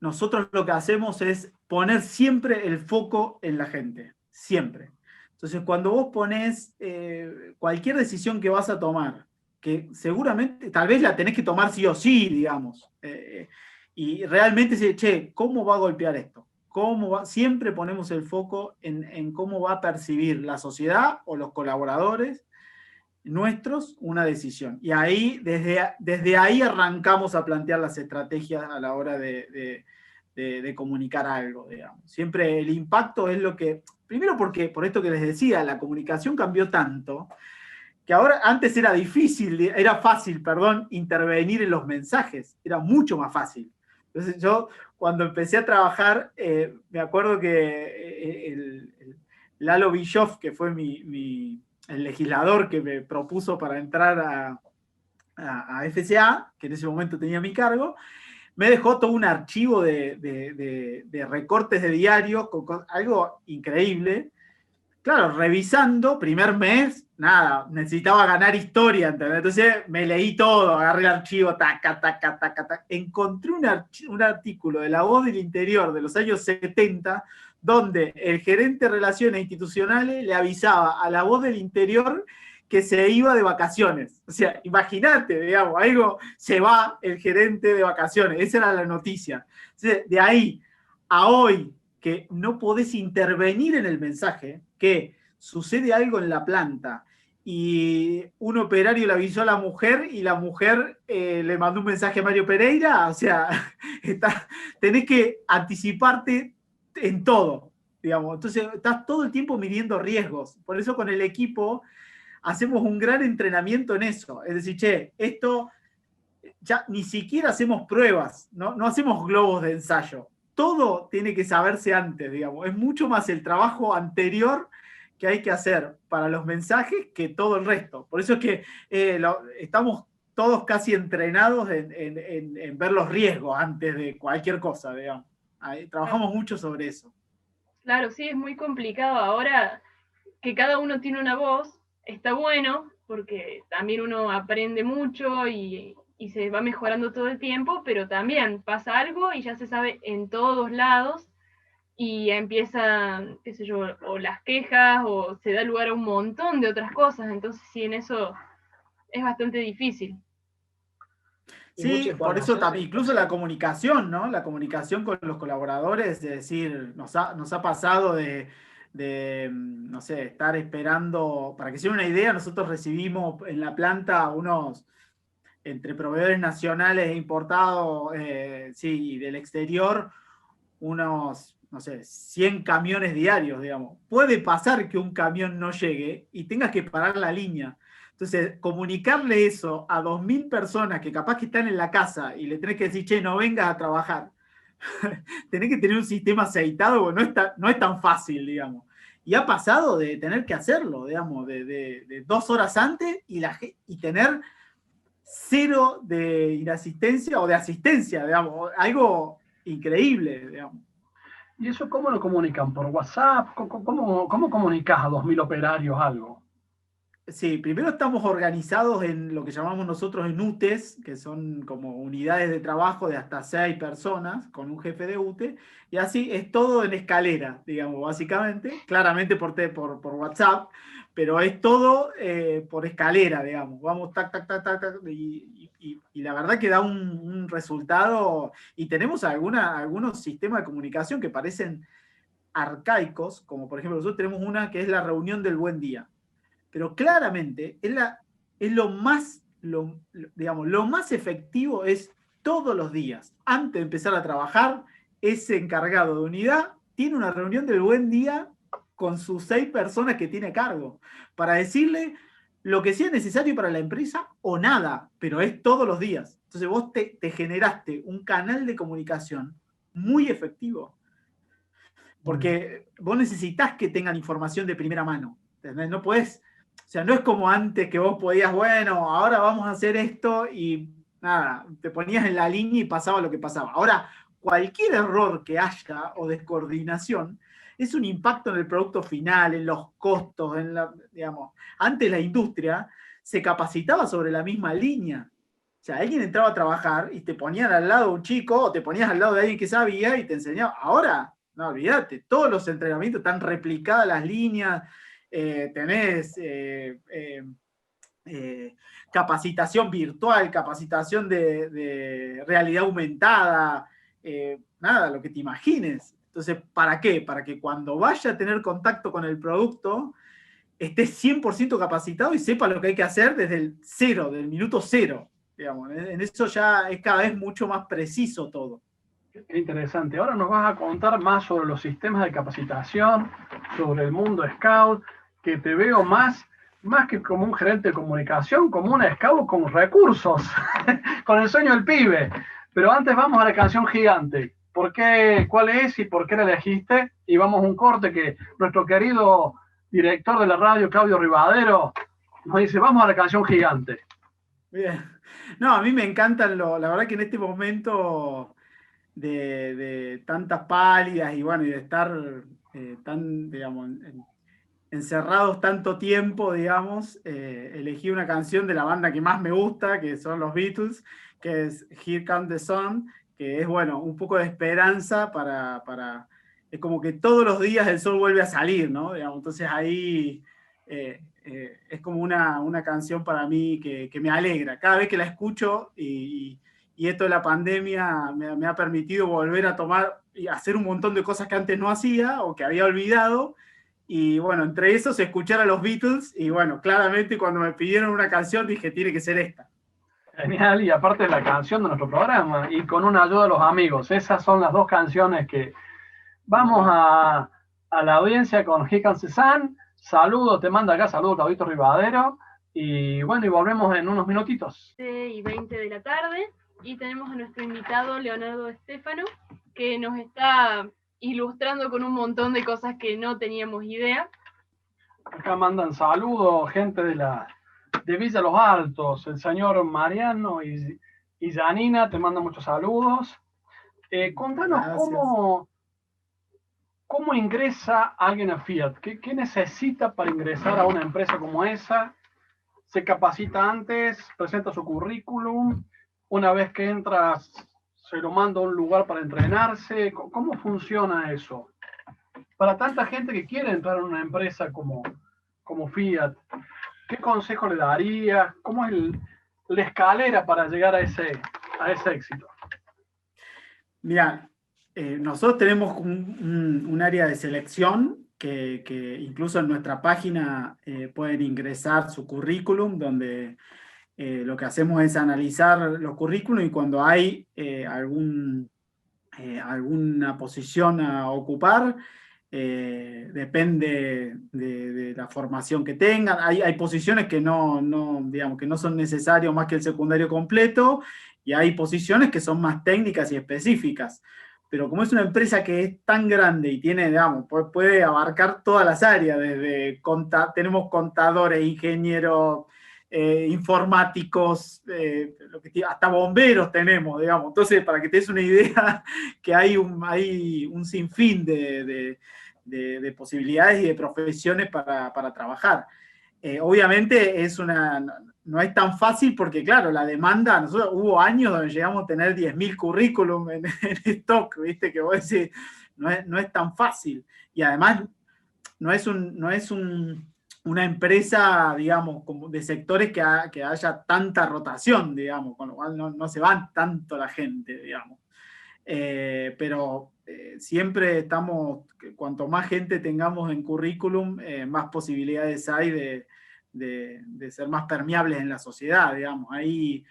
nosotros lo que hacemos es poner siempre el foco en la gente, siempre. Entonces, cuando vos pones cualquier decisión que vas a tomar, que seguramente, tal vez la tenés que tomar sí o sí, digamos, y realmente decir, che, ¿cómo va a golpear esto? Siempre ponemos el foco en cómo va a percibir la sociedad o los colaboradores nuestros una decisión. Y ahí, desde ahí arrancamos a plantear las estrategias a la hora de comunicar algo, digamos. Siempre el impacto es lo que, primero porque, por esto que les decía, la comunicación cambió tanto, que ahora antes era fácil, intervenir en los mensajes, era mucho más fácil. Entonces yo, cuando empecé a trabajar, me acuerdo que Lalo Bischoff, que fue el legislador que me propuso para entrar a FCA, que en ese momento tenía mi cargo, me dejó todo un archivo de recortes de diarios, algo increíble. Claro, revisando, primer mes, nada, necesitaba ganar historia, ¿entendés? Entonces me leí todo, agarré el archivo, taca, taca, taca, taca. Encontré un artículo de La Voz del Interior de los años 70, donde el gerente de Relaciones Institucionales le avisaba a La Voz del Interior que se iba de vacaciones. O sea, imagínate, digamos, se va el gerente de vacaciones, esa era la noticia. Entonces, de ahí a hoy, que no podés intervenir en el mensaje, que sucede algo en la planta y un operario le avisó a la mujer y la mujer le mandó un mensaje a Mario Pereira, o sea, tenés que anticiparte en todo, digamos. Entonces estás todo el tiempo midiendo riesgos. Por eso con el equipo hacemos un gran entrenamiento en eso. Es decir, che, esto ya ni siquiera hacemos pruebas, no hacemos globos de ensayo. Todo tiene que saberse antes, digamos. Es mucho más el trabajo anterior que hay que hacer para los mensajes que todo el resto. Por eso es que estamos todos casi entrenados en ver los riesgos antes de cualquier cosa, digamos. Trabajamos mucho sobre eso. Claro, sí, es muy complicado. Ahora que cada uno tiene una voz, está bueno, porque también uno aprende mucho y se va mejorando todo el tiempo, pero también pasa algo y ya se sabe en todos lados y empiezan, qué sé yo, o las quejas o se da lugar a un montón de otras cosas, entonces sí, en eso es bastante difícil. Sí, por eso también, incluso la comunicación, ¿no? La comunicación con los colaboradores, es decir, nos ha pasado de, no sé, estar esperando, para que se den una idea, nosotros recibimos en la planta entre proveedores nacionales e importados, sí, del exterior, unos, no sé, 100 camiones diarios, digamos. Puede pasar que un camión no llegue y tengas que parar la línea. Entonces, comunicarle eso a 2.000 personas que capaz que están en la casa y le tenés que decir, che, no vengas a trabajar, tenés que tener un sistema aceitado, porque no es tan fácil, digamos. Y ha pasado de tener que hacerlo, digamos, de 2 horas antes y tener 0 de inasistencia o de asistencia, digamos, algo increíble, digamos. ¿Y eso cómo lo comunican? ¿Por WhatsApp? ¿Cómo comunicas a 2.000 operarios algo? Sí, primero estamos organizados en lo que llamamos nosotros en UTEs, que son como unidades de trabajo de hasta 6 personas, con un jefe de UTE, y así es todo en escalera, digamos, básicamente, claramente por WhatsApp, pero es todo por escalera, digamos. Vamos, tac, tac, tac, tac, tac, y la verdad que da un resultado, y tenemos algunos sistemas de comunicación que parecen arcaicos, como por ejemplo nosotros tenemos una que es la reunión del buen día, pero claramente es lo más, digamos, lo más efectivo es todos los días. Antes de empezar a trabajar, ese encargado de unidad tiene una reunión del buen día con sus 6 personas que tiene a cargo, para decirle lo que sea necesario para la empresa o nada, pero es todos los días. Entonces vos te generaste un canal de comunicación muy efectivo, porque vos necesitas que tengan información de primera mano. ¿Entendés? No podés, o sea, no es como antes que vos podías, bueno, ahora vamos a hacer esto y nada, te ponías en la línea y pasaba lo que pasaba. Ahora, cualquier error que haya o descoordinación es un impacto en el producto final, en los costos, digamos. Antes la industria se capacitaba sobre la misma línea. O sea, alguien entraba a trabajar y te ponían al lado un chico o te ponías al lado de alguien que sabía y te enseñaba. Ahora, no, olvídate, todos los entrenamientos están replicadas las líneas, tenés capacitación virtual, capacitación de realidad aumentada, nada, lo que te imagines. Entonces, ¿para qué? Para que cuando vaya a tener contacto con el producto, estés 100% capacitado y sepa lo que hay que hacer desde el cero, del minuto cero. Digamos. En eso ya es cada vez mucho más preciso todo. Qué interesante. Ahora nos vas a contar más sobre los sistemas de capacitación, sobre el mundo Scout, que te veo más que como un gerente de comunicación, como un Scout con recursos, con el sueño del pibe. Pero antes vamos a la canción Gigante. ¿Por qué? ¿Cuál es y por qué la elegiste? Y vamos a un corte que nuestro querido director de la radio, Claudio Rivadero, nos dice, vamos a la canción Gigante. Bien. No, a mí me encantan, la verdad que en este momento de tantas pálidas y bueno, y de estar tan, digamos, encerrados tanto tiempo, digamos, elegí una canción de la banda que más me gusta, que son los Beatles, que es Here Comes the Sun, que es, bueno, un poco de esperanza es como que todos los días el sol vuelve a salir, ¿no? Digamos, entonces ahí es como una canción para mí que me alegra. Cada vez que la escucho y esto de la pandemia me ha permitido volver a tomar y hacer un montón de cosas que antes no hacía o que había olvidado. Y bueno, entre esos escuchar a los Beatles y bueno, claramente cuando me pidieron una canción dije, tiene que ser esta. Genial, y aparte es la canción de nuestro programa y con una ayuda de los amigos. Esas son las dos canciones que vamos a la audiencia con Here Comes the Sun. Saludos, te manda acá, saludos Claudito Rivadero. Y bueno, y volvemos en unos minutitos. 7:20 de la tarde y tenemos a nuestro invitado Leonardo Estefano, que nos está ilustrando con un montón de cosas que no teníamos idea. Acá mandan saludos, gente de Villa Los Altos, el señor Mariano y Janina, te mandan muchos saludos. Contanos cómo ingresa alguien a Fiat, ¿Qué necesita para ingresar a una empresa como esa? ¿Se capacita antes? ¿Presenta su currículum? Una vez que entras, ¿se lo manda a un lugar para entrenarse? ¿Cómo funciona eso? Para tanta gente que quiere entrar en una empresa como Fiat, ¿qué consejo le daría? ¿Cómo es la escalera para llegar a ese éxito? Mira, nosotros tenemos un área de selección que incluso en nuestra página pueden ingresar su currículum, donde lo que hacemos es analizar los currículums y cuando hay alguna posición a ocupar, depende de la formación que tengan. Hay posiciones que digamos, que no son necesarias más que el secundario completo, y hay posiciones que son más técnicas y específicas. Pero como es una empresa que es tan grande y tiene, digamos, puede abarcar todas las áreas, tenemos contadores, ingenieros, informáticos, hasta bomberos tenemos, digamos. Entonces, para que te des una idea, que hay un sinfín de posibilidades y de profesiones para trabajar. Obviamente no es tan fácil porque, claro, la demanda, nosotros hubo años donde llegamos a tener 10.000 currículum en stock, ¿viste? Que vos decís, no es tan fácil. Y además no es una empresa, digamos, como de sectores que haya tanta rotación, digamos, con lo cual no se van tanto la gente, digamos. Pero siempre estamos, cuanto más gente tengamos en currículum, más posibilidades hay de ser más permeables en la sociedad, digamos. Hay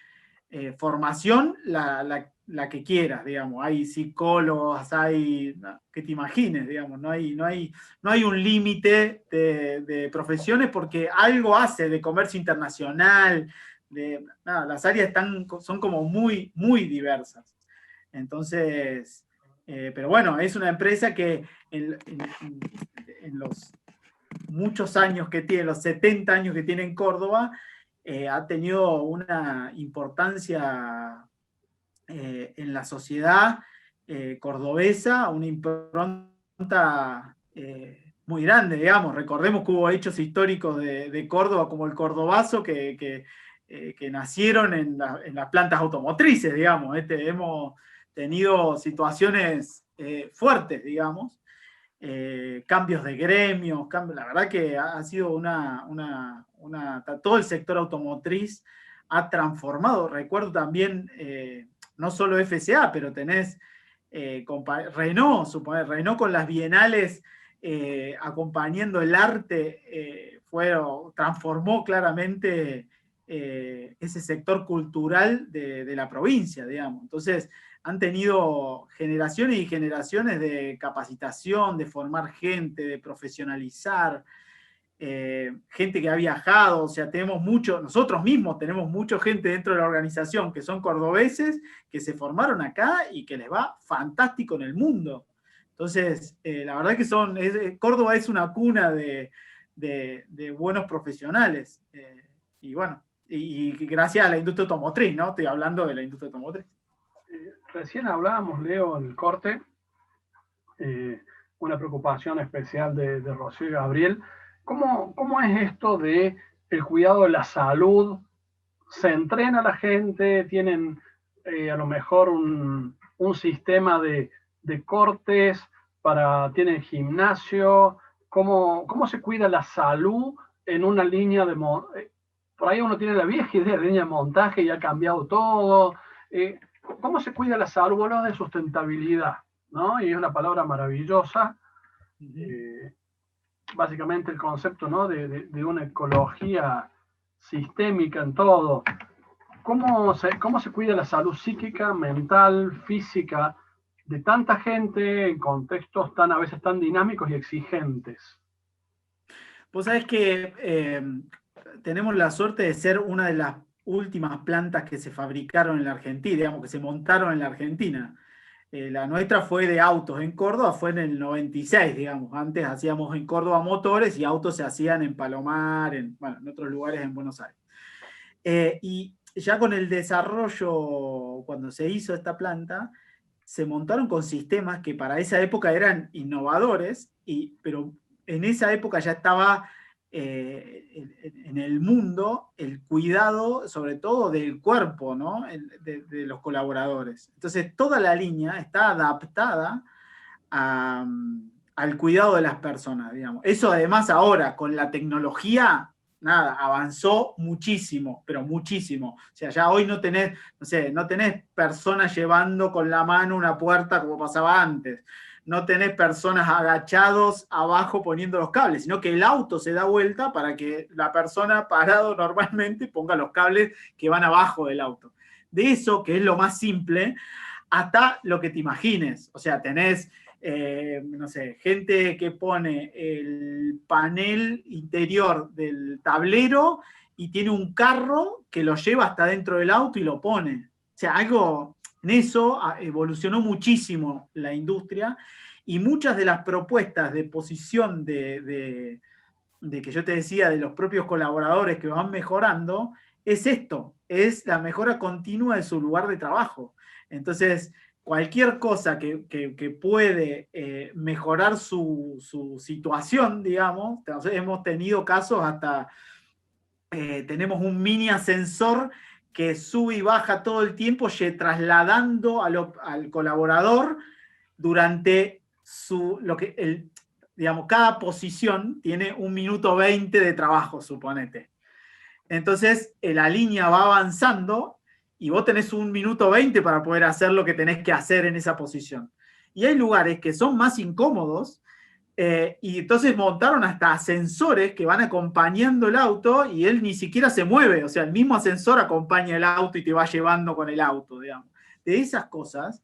formación, la que quieras, digamos. Hay psicólogos, hay, que te imagines, digamos. No hay un límite de profesiones porque algo hace de comercio internacional, las áreas son como muy, muy diversas. Entonces, pero bueno, es una empresa que en los muchos años que tiene, los 70 años que tiene en Córdoba, ha tenido una importancia en la sociedad cordobesa, una impronta muy grande, digamos. Recordemos que hubo hechos históricos de Córdoba, como el Cordobazo, que nacieron en las plantas automotrices, digamos. Hemos tenido situaciones fuertes, digamos, cambios de gremios, la verdad que ha sido todo el sector automotriz ha transformado. Recuerdo también, no solo FCA, pero tenés Renault con las bienales acompañando el arte, transformó claramente ese sector cultural de la provincia, digamos. Entonces, han tenido generaciones y generaciones de capacitación, de formar gente, de profesionalizar, gente que ha viajado, o sea, nosotros mismos tenemos mucha gente dentro de la organización que son cordobeses, que se formaron acá y que les va fantástico en el mundo. Entonces, la verdad que Córdoba es una cuna de buenos profesionales. Y bueno, y gracias a la industria automotriz, ¿no? Estoy hablando de la industria automotriz. Recién hablábamos, Leo, en el corte, una preocupación especial de Rocío y Gabriel. ¿Cómo es esto de el cuidado de la salud? ¿Se entrena a la gente? ¿Tienen a lo mejor un sistema de cortes? ¿Tienen gimnasio? ¿Cómo se cuida la salud en una línea de por ahí uno tiene la vieja idea de línea de montaje y ha cambiado todo? ¿Cómo se cuida la salud? Vos hablas de sustentabilidad, ¿no? Y es una palabra maravillosa. Básicamente el concepto, ¿no? de una ecología sistémica en todo. ¿Cómo se cuida la salud psíquica, mental, física de tanta gente en contextos a veces tan dinámicos y exigentes? Vos sabés que tenemos la suerte de ser una de las últimas plantas que se fabricaron en la Argentina, digamos, que se montaron en la Argentina. La nuestra fue de autos en Córdoba, fue en el 96, digamos. Antes hacíamos en Córdoba motores y autos se hacían en Palomar, en otros lugares en Buenos Aires. Y ya con el desarrollo, cuando se hizo esta planta, se montaron con sistemas que para esa época eran innovadores, pero en esa época ya estaba en el mundo el cuidado, sobre todo del cuerpo, ¿no? de los colaboradores. Entonces, toda la línea está adaptada al cuidado de las personas, digamos. Eso además ahora, con la tecnología, avanzó muchísimo, pero muchísimo. O sea, ya hoy no tenés personas llevando con la mano una puerta como pasaba antes. No tenés personas agachados abajo poniendo los cables, sino que el auto se da vuelta para que la persona parado normalmente ponga los cables que van abajo del auto. De eso, que es lo más simple, hasta lo que te imagines. O sea, tenés, gente que pone el panel interior del tablero y tiene un carro que lo lleva hasta dentro del auto y lo pone. O sea, en eso evolucionó muchísimo la industria y muchas de las propuestas de posición de que yo te decía de los propios colaboradores que van mejorando, es esto, es la mejora continua de su lugar de trabajo. Entonces, cualquier cosa que puede mejorar su situación, digamos, hemos tenido casos hasta tenemos un mini ascensor que sube y baja todo el tiempo, trasladando al colaborador durante digamos, cada posición tiene 1 minuto 20 de trabajo, suponete. Entonces, la línea va avanzando y vos tenés 1 minuto 20 para poder hacer lo que tenés que hacer en esa posición. Y hay lugares que son más incómodos, y entonces montaron hasta ascensores que van acompañando el auto y él ni siquiera se mueve, o sea, el mismo ascensor acompaña el auto y te va llevando con el auto, digamos. De esas cosas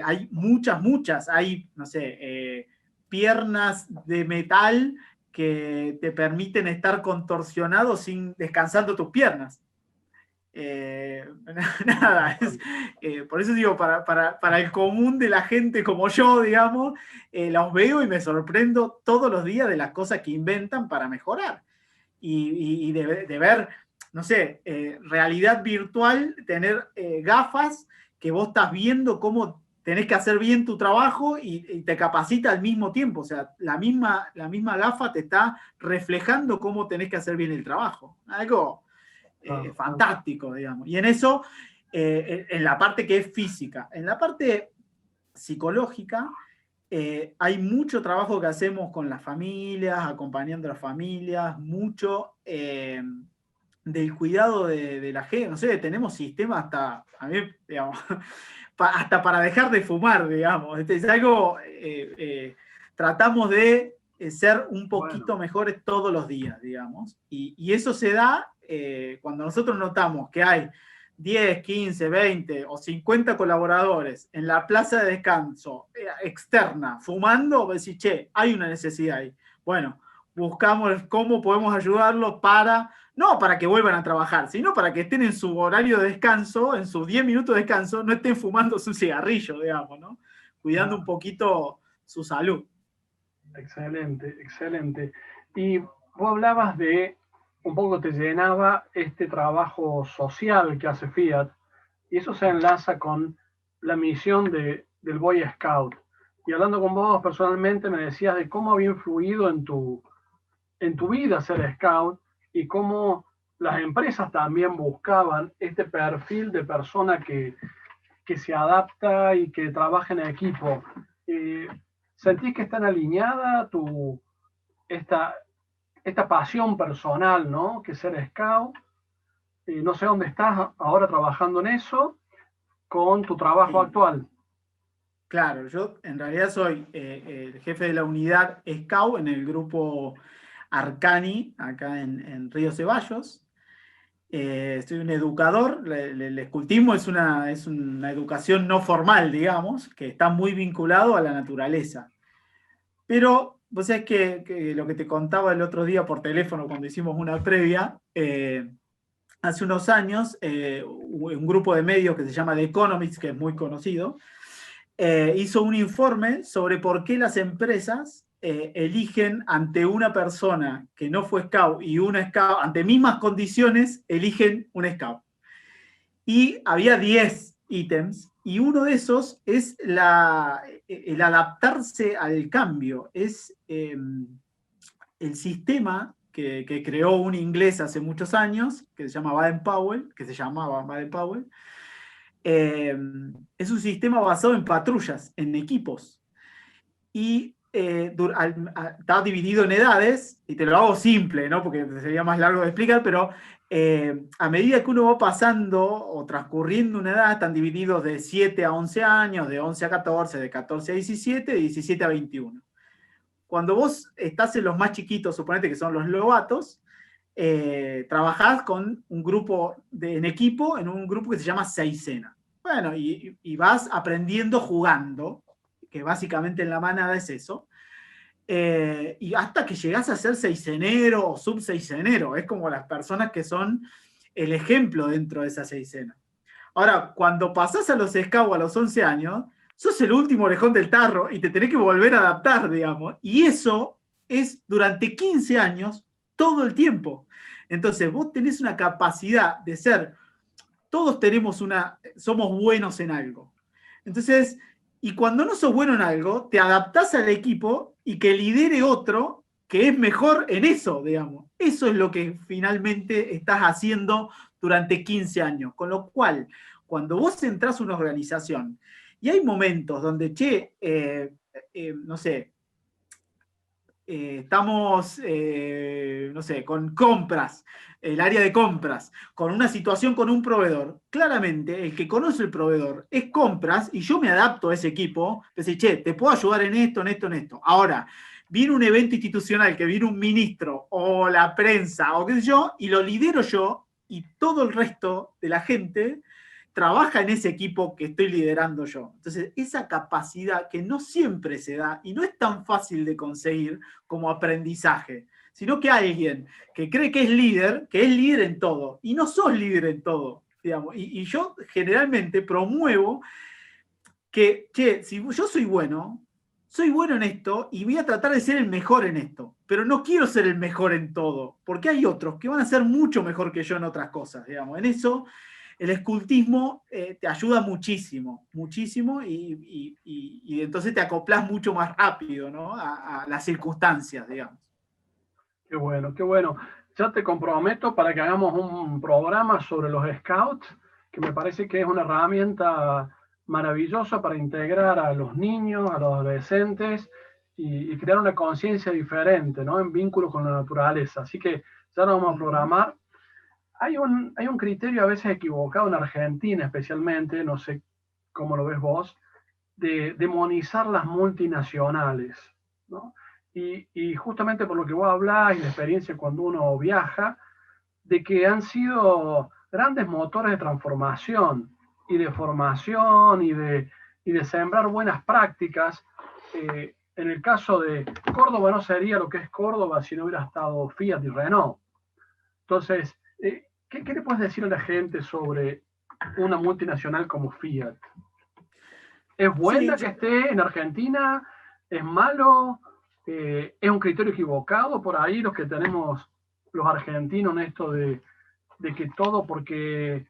hay muchas, hay, no sé, piernas de metal que te permiten estar contorsionado descansando tus piernas. Nada, por eso digo, para el común de la gente como yo, digamos, los veo y me sorprendo todos los días de las cosas que inventan para mejorar. Y de ver, no sé, realidad virtual, tener gafas que vos estás viendo cómo tenés que hacer bien tu trabajo y te capacita al mismo tiempo. O sea, la misma gafa te está reflejando cómo tenés que hacer bien el trabajo. Algo fantástico, digamos. Y en eso, en la parte que es física. En la parte psicológica, hay mucho trabajo que hacemos con las familias, acompañando a las familias, mucho del cuidado de la gente. No sé, tenemos sistemas hasta, a mí, digamos, hasta para dejar de fumar, digamos. Es algo, tratamos de ser un poquito mejores todos los días, digamos. Y eso se da cuando nosotros notamos que hay 10, 15, 20 o 50 colaboradores en la plaza de descanso externa fumando, decir, che, hay una necesidad ahí. Bueno, buscamos cómo podemos ayudarlos no para que vuelvan a trabajar, sino para que estén en su horario de descanso, en sus 10 minutos de descanso, no estén fumándose un cigarrillo, digamos, ¿no? Cuidando un poquito su salud. Excelente, excelente. Y vos hablabas de, un poco te llenaba este trabajo social que hace Fiat, y eso se enlaza con la misión del Boy Scout. Y hablando con vos personalmente me decías de cómo había influido en tu vida ser Scout y cómo las empresas también buscaban este perfil de persona que se adapta y que trabaja en equipo. ¿Sentís que están alineada esta pasión personal, ¿no? Que ser Scout? No sé dónde estás ahora trabajando en eso con tu trabajo actual. Claro, yo en realidad soy el jefe de la unidad Scout en el grupo Arcani, acá en Río Ceballos. Soy un educador. El escultismo es una educación no formal, digamos, que está muy vinculado a la naturaleza. Pero vos sabés que lo que te contaba el otro día por teléfono cuando hicimos una previa, hace unos años, un grupo de medios que se llama The Economist, que es muy conocido, hizo un informe sobre por qué las empresas eligen ante una persona que no fue Scout y una Scout, ante mismas condiciones, eligen un Scout. Y había 10 ítems, y uno de esos es el adaptarse al cambio. Es el sistema que creó un inglés hace muchos años, que se llamaba Baden-Powell, es un sistema basado en patrullas, en equipos. Y está dividido en edades, y te lo hago simple, ¿no? Porque sería más largo de explicar, pero a medida que uno va pasando o transcurriendo una edad, están divididos de 7 a 11 años, de 11 a 14, de 14 a 17, de 17 a 21. Cuando vos estás en los más chiquitos, suponete que son los novatos, trabajás con un grupo en equipo, en un grupo que se llama seisena. Bueno, y vas aprendiendo jugando, que básicamente en la manada es eso, y hasta que llegás a ser seisenero o subseisenero. Es como las personas que son el ejemplo dentro de esa seisena. Ahora, cuando pasás a los Scouts a los 11 años, sos el último orejón del tarro y te tenés que volver a adaptar, digamos. Y eso es durante 15 años, todo el tiempo. Entonces, vos tenés una capacidad de ser, todos somos buenos en algo. Entonces, y cuando no sos bueno en algo, te adaptás al equipo y que lidere otro que es mejor en eso, digamos. Eso es lo que finalmente estás haciendo durante 15 años. Con lo cual, cuando vos entrás a una organización y hay momentos donde, no sé, estamos, no sé, con compras, el área de compras, con una situación con un proveedor, claramente el que conoce el proveedor es compras y yo me adapto a ese equipo, decir, che, te puedo ayudar en esto, en esto, en esto. Ahora, viene un evento institucional, que viene un ministro o la prensa o qué sé yo, y lo lidero yo y todo el resto de la gente trabaja en ese equipo que estoy liderando yo. Entonces, esa capacidad que no siempre se da y no es tan fácil de conseguir como aprendizaje, sino que alguien que cree que es líder en todo, y no sos líder en todo, digamos. Y yo generalmente promuevo que, che, si yo soy bueno en esto y voy a tratar de ser el mejor en esto, pero no quiero ser el mejor en todo, porque hay otros que van a ser mucho mejor que yo en otras cosas, digamos. En eso el escultismo te ayuda muchísimo, muchísimo, y entonces te acoplas mucho más rápido, ¿no? A las circunstancias, digamos. Qué bueno, qué bueno. Ya te comprometo para que hagamos un programa sobre los scouts, que me parece que es una herramienta maravillosa para integrar a los niños, a los adolescentes y crear una conciencia diferente, ¿no? En vínculo con la naturaleza. Así que ya lo vamos a programar. Hay un criterio a veces equivocado en Argentina especialmente, no sé cómo lo ves vos, de demonizar las multinacionales, ¿no? Y justamente por lo que vos hablás y la experiencia cuando uno viaja, de que han sido grandes motores de transformación y de formación y de sembrar buenas prácticas. En el caso de Córdoba no sería lo que es Córdoba si no hubiera estado Fiat y Renault. Entonces, ¿qué le puedes decir a la gente sobre una multinacional como Fiat? ¿Es buena Sí, que esté en Argentina? ¿Es malo? ¿Es un criterio equivocado por ahí los que tenemos los argentinos en esto de que todo porque,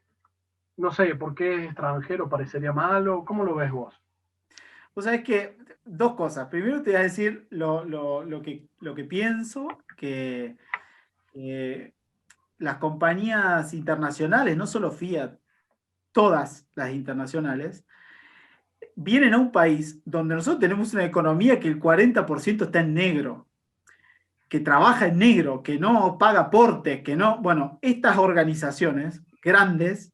no sé, porque es extranjero parecería malo? ¿Cómo lo ves vos? Vos sabés que dos cosas. Primero te voy a decir lo que pienso, que las compañías internacionales, no solo Fiat, todas las internacionales, vienen a un país donde nosotros tenemos una economía que el 40% está en negro, que trabaja en negro, que no paga aportes, que no... Bueno, estas organizaciones grandes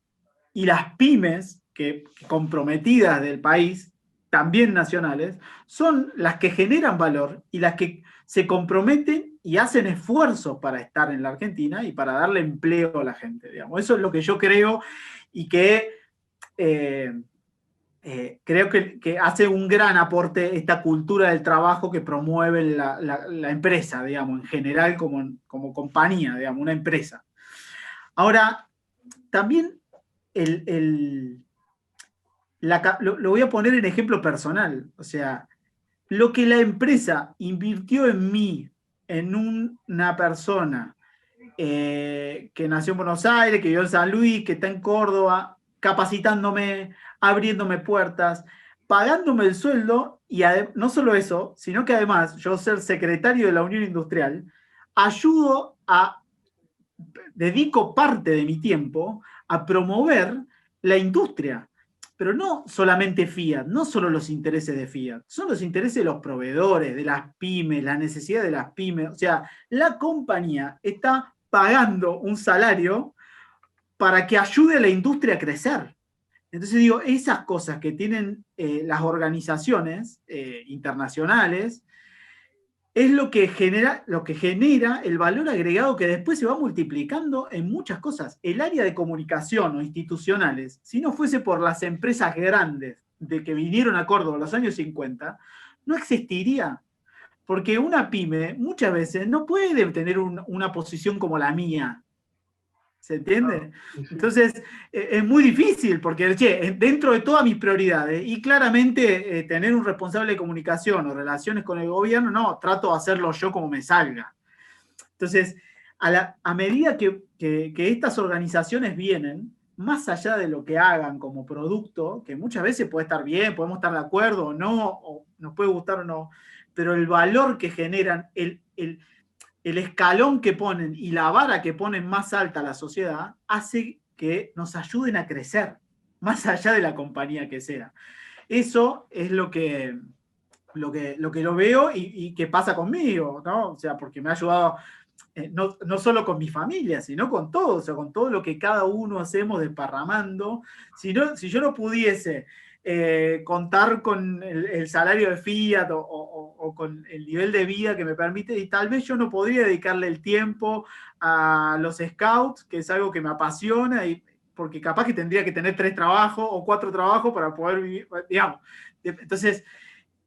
y las pymes que comprometidas del país, también nacionales, son las que generan valor y las que se comprometen y hacen esfuerzos para estar en la Argentina y para darle empleo a la gente, digamos. Eso es lo que yo creo y que creo que hace un gran aporte esta cultura del trabajo que promueve la empresa, digamos, en general como compañía, digamos, una empresa. Ahora, también lo voy a poner en ejemplo personal. O sea, lo que la empresa invirtió en mí, en una persona que nació en Buenos Aires, que vivió en San Luis, que está en Córdoba, capacitándome, abriéndome puertas, pagándome el sueldo, y no solo eso, sino que además yo ser secretario de la Unión Industrial, dedico parte de mi tiempo a promover la industria. Pero no solamente Fiat, no solo los intereses de Fiat, son los intereses de los proveedores, de las pymes, la necesidad de las pymes. O sea, la compañía está pagando un salario para que ayude a la industria a crecer. Entonces digo, esas cosas que tienen las organizaciones internacionales es lo que genera el valor agregado que después se va multiplicando en muchas cosas. El área de comunicación o institucionales, si no fuese por las empresas grandes de que vinieron a Córdoba en los años 50, no existiría. Porque una pyme muchas veces no puede tener una posición como la mía. ¿Se entiende? Sí, sí. Entonces, es muy difícil, porque dentro de todas mis prioridades, y claramente tener un responsable de comunicación o relaciones con el gobierno, no, trato de hacerlo yo como me salga. Entonces, a medida que estas organizaciones vienen, más allá de lo que hagan como producto, que muchas veces puede estar bien, podemos estar de acuerdo o no, o nos puede gustar o no, pero el valor que generan, el escalón que ponen y la vara que ponen más alta a la sociedad hace que nos ayuden a crecer, más allá de la compañía que sea. Eso es lo que lo veo y que pasa conmigo, ¿no? O sea, porque me ha ayudado no solo con mi familia, sino con todo, o sea, con todo lo que cada uno hacemos desparramando. Si yo no pudiese contar con el salario de Fiat o con el nivel de vida que me permite, y tal vez yo no podría dedicarle el tiempo a los scouts, que es algo que me apasiona, porque capaz que tendría que tener 3 trabajos o 4 trabajos para poder vivir, digamos. Entonces,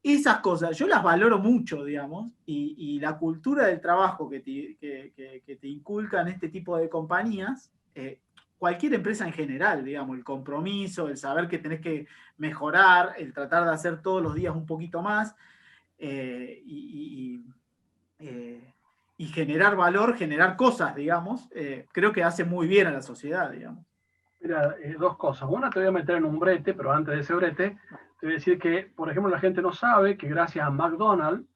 esas cosas yo las valoro mucho, digamos, y la cultura del trabajo que te inculcan este tipo de compañías, cualquier empresa en general, digamos, el compromiso, el saber que tenés que mejorar, el tratar de hacer todos los días un poquito más, y generar valor, generar cosas, digamos, creo que hace muy bien a la sociedad, digamos. Mira, 2 cosas. Una te voy a meter en un brete, pero antes de ese brete, te voy a decir que, por ejemplo, la gente no sabe que gracias a McDonald's,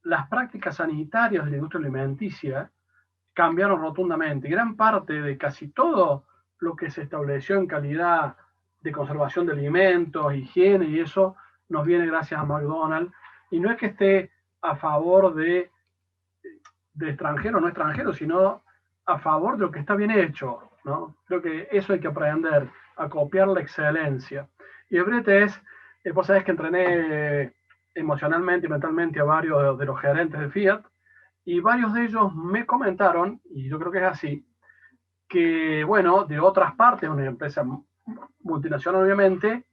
las prácticas sanitarias de la industria alimenticia cambiaron rotundamente. Y gran parte de casi todo lo que se estableció en calidad de conservación de alimentos, higiene y eso, nos viene gracias a McDonald's. Y no es que esté a favor de extranjeros o no extranjeros, sino a favor de lo que está bien hecho, ¿no? Creo que eso hay que aprender, a copiar la excelencia. Y el brete es, vos sabés que entrené emocionalmente y mentalmente a varios de los gerentes de Fiat, y varios de ellos me comentaron, y yo creo que es así, que, bueno, de otras partes, una empresa multinacional obviamente,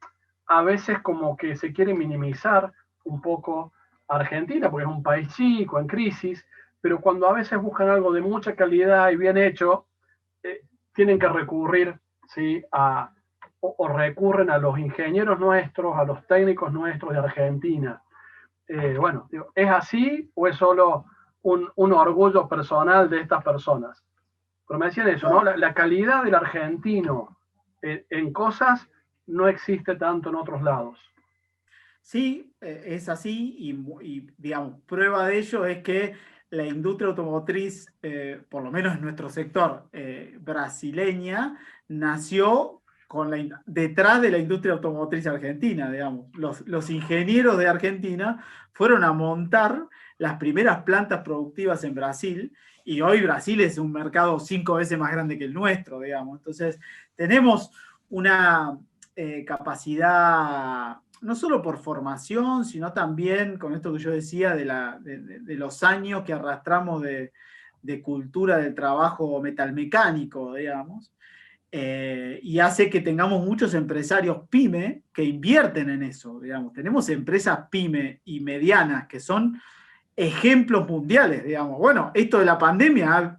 a veces como que se quiere minimizar un poco Argentina, porque es un país chico, en crisis, pero cuando a veces buscan algo de mucha calidad y bien hecho, tienen que recurrir, ¿sí?, o recurren a los ingenieros nuestros, a los técnicos nuestros de Argentina. Bueno, digo, ¿es así o es solo un orgullo personal de estas personas? Pero me decían eso, ¿no? La calidad del argentino en cosas no existe tanto en otros lados. Sí, es así y, digamos, prueba de ello es que la industria automotriz, por lo menos en nuestro sector brasileña, nació detrás de la industria automotriz argentina, digamos. Los ingenieros de Argentina fueron a montar las primeras plantas productivas en Brasil, y hoy Brasil es un mercado 5 veces más grande que el nuestro, digamos. Entonces, tenemos una capacidad, no solo por formación, sino también con esto que yo decía de los años que arrastramos de cultura del trabajo metalmecánico, digamos, y hace que tengamos muchos empresarios pyme que invierten en eso, digamos. Tenemos empresas pyme y medianas que son ejemplos mundiales, digamos. Bueno, esto de la pandemia,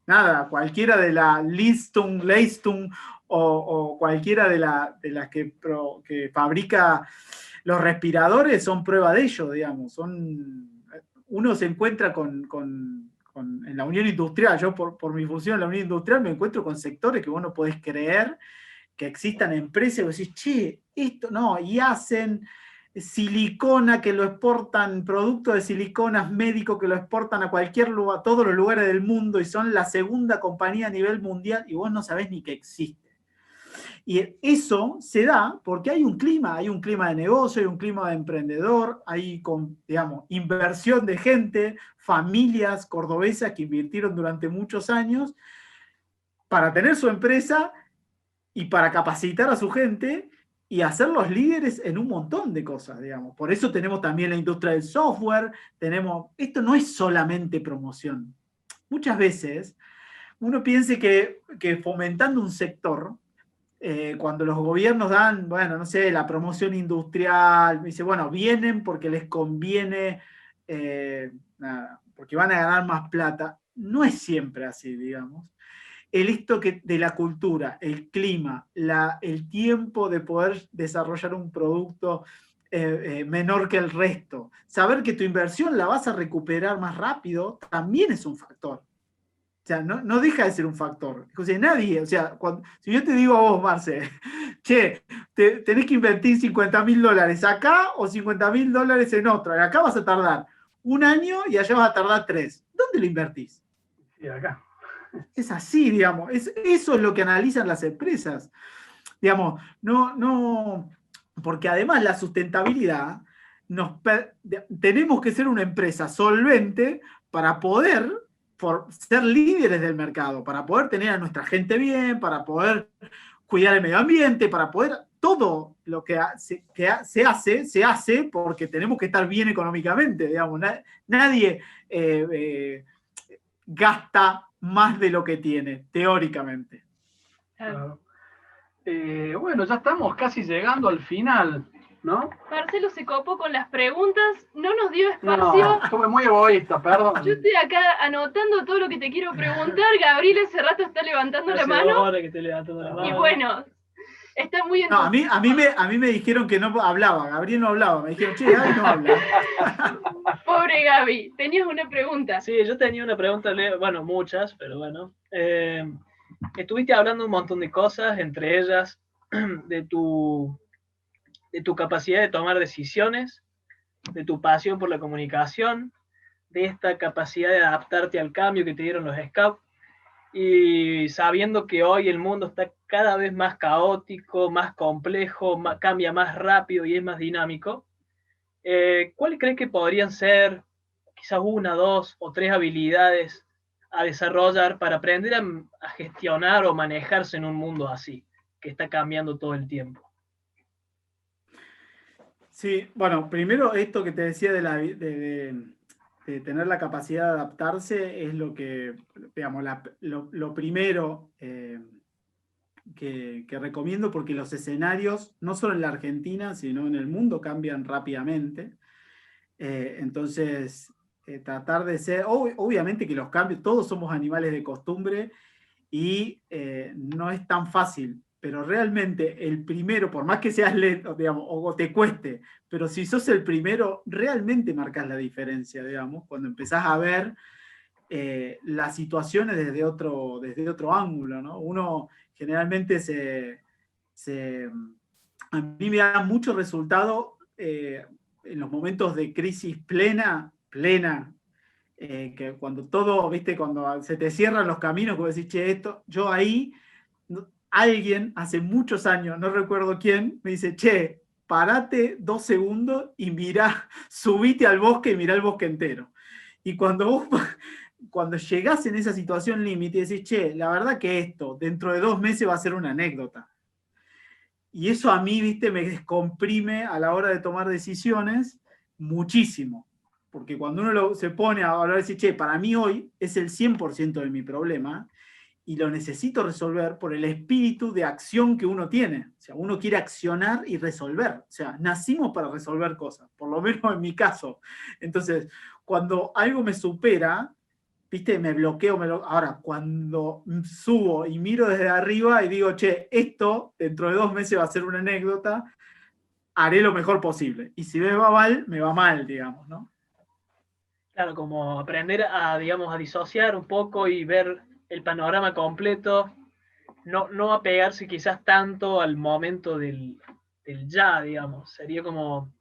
nada, cualquiera de la Leistung o cualquiera de las que fabrica los respiradores son prueba de ello, digamos. Uno se encuentra en la Unión Industrial, yo por mi función en la Unión Industrial me encuentro con sectores que vos no podés creer que existan empresas y vos decís, che, esto no, y hacen silicona que lo exportan, productos de siliconas médicos que lo exportan a cualquier lugar, a todos los lugares del mundo, y son la segunda compañía a nivel mundial y vos no sabés ni que existe. Y eso se da porque hay un clima de negocio, hay un clima de emprendedor, hay, digamos, inversión de gente, familias cordobesas que invirtieron durante muchos años para tener su empresa y para capacitar a su gente y hacerlos líderes en un montón de cosas, digamos. Por eso tenemos también la industria del software, esto no es solamente promoción. Muchas veces uno piensa que fomentando un sector, cuando los gobiernos dan, bueno, no sé, la promoción industrial, dice, bueno, vienen porque les conviene, porque van a ganar más plata. No es siempre así, digamos. Esto de la cultura, el clima, el tiempo de poder desarrollar un producto menor que el resto, saber que tu inversión la vas a recuperar más rápido, también es un factor. O sea, no deja de ser un factor. O sea, nadie, o sea, si yo te digo a vos, Marce, che, tenés que invertir $50.000 acá o $50.000 en otra, y acá vas a tardar 1 año y allá vas a tardar 3. ¿Dónde lo invertís? Sí, acá. Es así, digamos. Eso es lo que analizan las empresas. Digamos, no, porque además la sustentabilidad, tenemos que ser una empresa solvente para poder ser líderes del mercado, para poder tener a nuestra gente bien, para poder cuidar el medio ambiente, para poder, todo lo que se hace porque tenemos que estar bien económicamente, digamos. Nadie gasta más de lo que tiene, teóricamente. Claro. Bueno, ya estamos casi llegando al final, ¿no? Marcelo se copó con las preguntas, no nos dio No, espacio. estuve muy egoísta, perdón. Yo estoy acá anotando todo lo que te quiero preguntar. Gabriel hace rato está levantando la Hace mano. 2 horas que estoy levantando la mano. Y bueno, está muy No, a entusiasmado. mí me dijeron que no hablaba, Gabriel no hablaba, me dijeron, che, Gaby no habla. Pobre Gaby, tenías una pregunta. Sí, yo tenía una pregunta, bueno, muchas, pero bueno. Estuviste hablando un montón de cosas, entre ellas de tu capacidad de tomar decisiones, de tu pasión por la comunicación, de esta capacidad de adaptarte al cambio que te dieron los Scouts, y sabiendo que hoy el mundo está cada vez más caótico, más complejo, cambia más rápido y es más dinámico, ¿cuáles crees que podrían ser quizás 1, 2 o 3 habilidades a desarrollar para aprender a gestionar o manejarse en un mundo así, que está cambiando todo el tiempo? Sí, bueno, primero esto que te decía de tener la capacidad de adaptarse es lo que, digamos, lo primero que recomiendo, porque los escenarios, no solo en la Argentina, sino en el mundo, cambian rápidamente. Entonces, tratar de ser, obviamente que los cambios, todos somos animales de costumbre y no es tan fácil, pero realmente el primero, por más que seas lento, digamos, o te cueste, pero si sos el primero, realmente marcas la diferencia, digamos, cuando empezás a ver las situaciones desde otro ángulo, ¿no? Uno generalmente a mí me da mucho resultado en los momentos de crisis plena, que cuando todo, viste, cuando se te cierran los caminos, como decís, che, yo ahí, alguien hace muchos años, no recuerdo quién, me dice, che, parate 2 segundos y mirá, subite al bosque y mirá el bosque entero. Y cuando llegás en esa situación límite, decís, che, la verdad que esto, dentro de 2 meses va a ser una anécdota. Y eso a mí, viste, me descomprime a la hora de tomar decisiones muchísimo. Porque cuando uno se pone a hablar y decir, che, para mí hoy es el 100% de mi problema y lo necesito resolver por el espíritu de acción que uno tiene. O sea, uno quiere accionar y resolver. O sea, nacimos para resolver cosas, por lo menos en mi caso. Entonces, cuando algo me supera, viste, me bloqueo. Ahora, cuando subo y miro desde arriba y digo, che, esto dentro de 2 meses va a ser una anécdota, haré lo mejor posible. Y si me va mal, me va mal, digamos, ¿no? Claro, como aprender a, digamos, a disociar un poco y ver el panorama completo, no apegarse quizás tanto al momento del ya, digamos. Sería como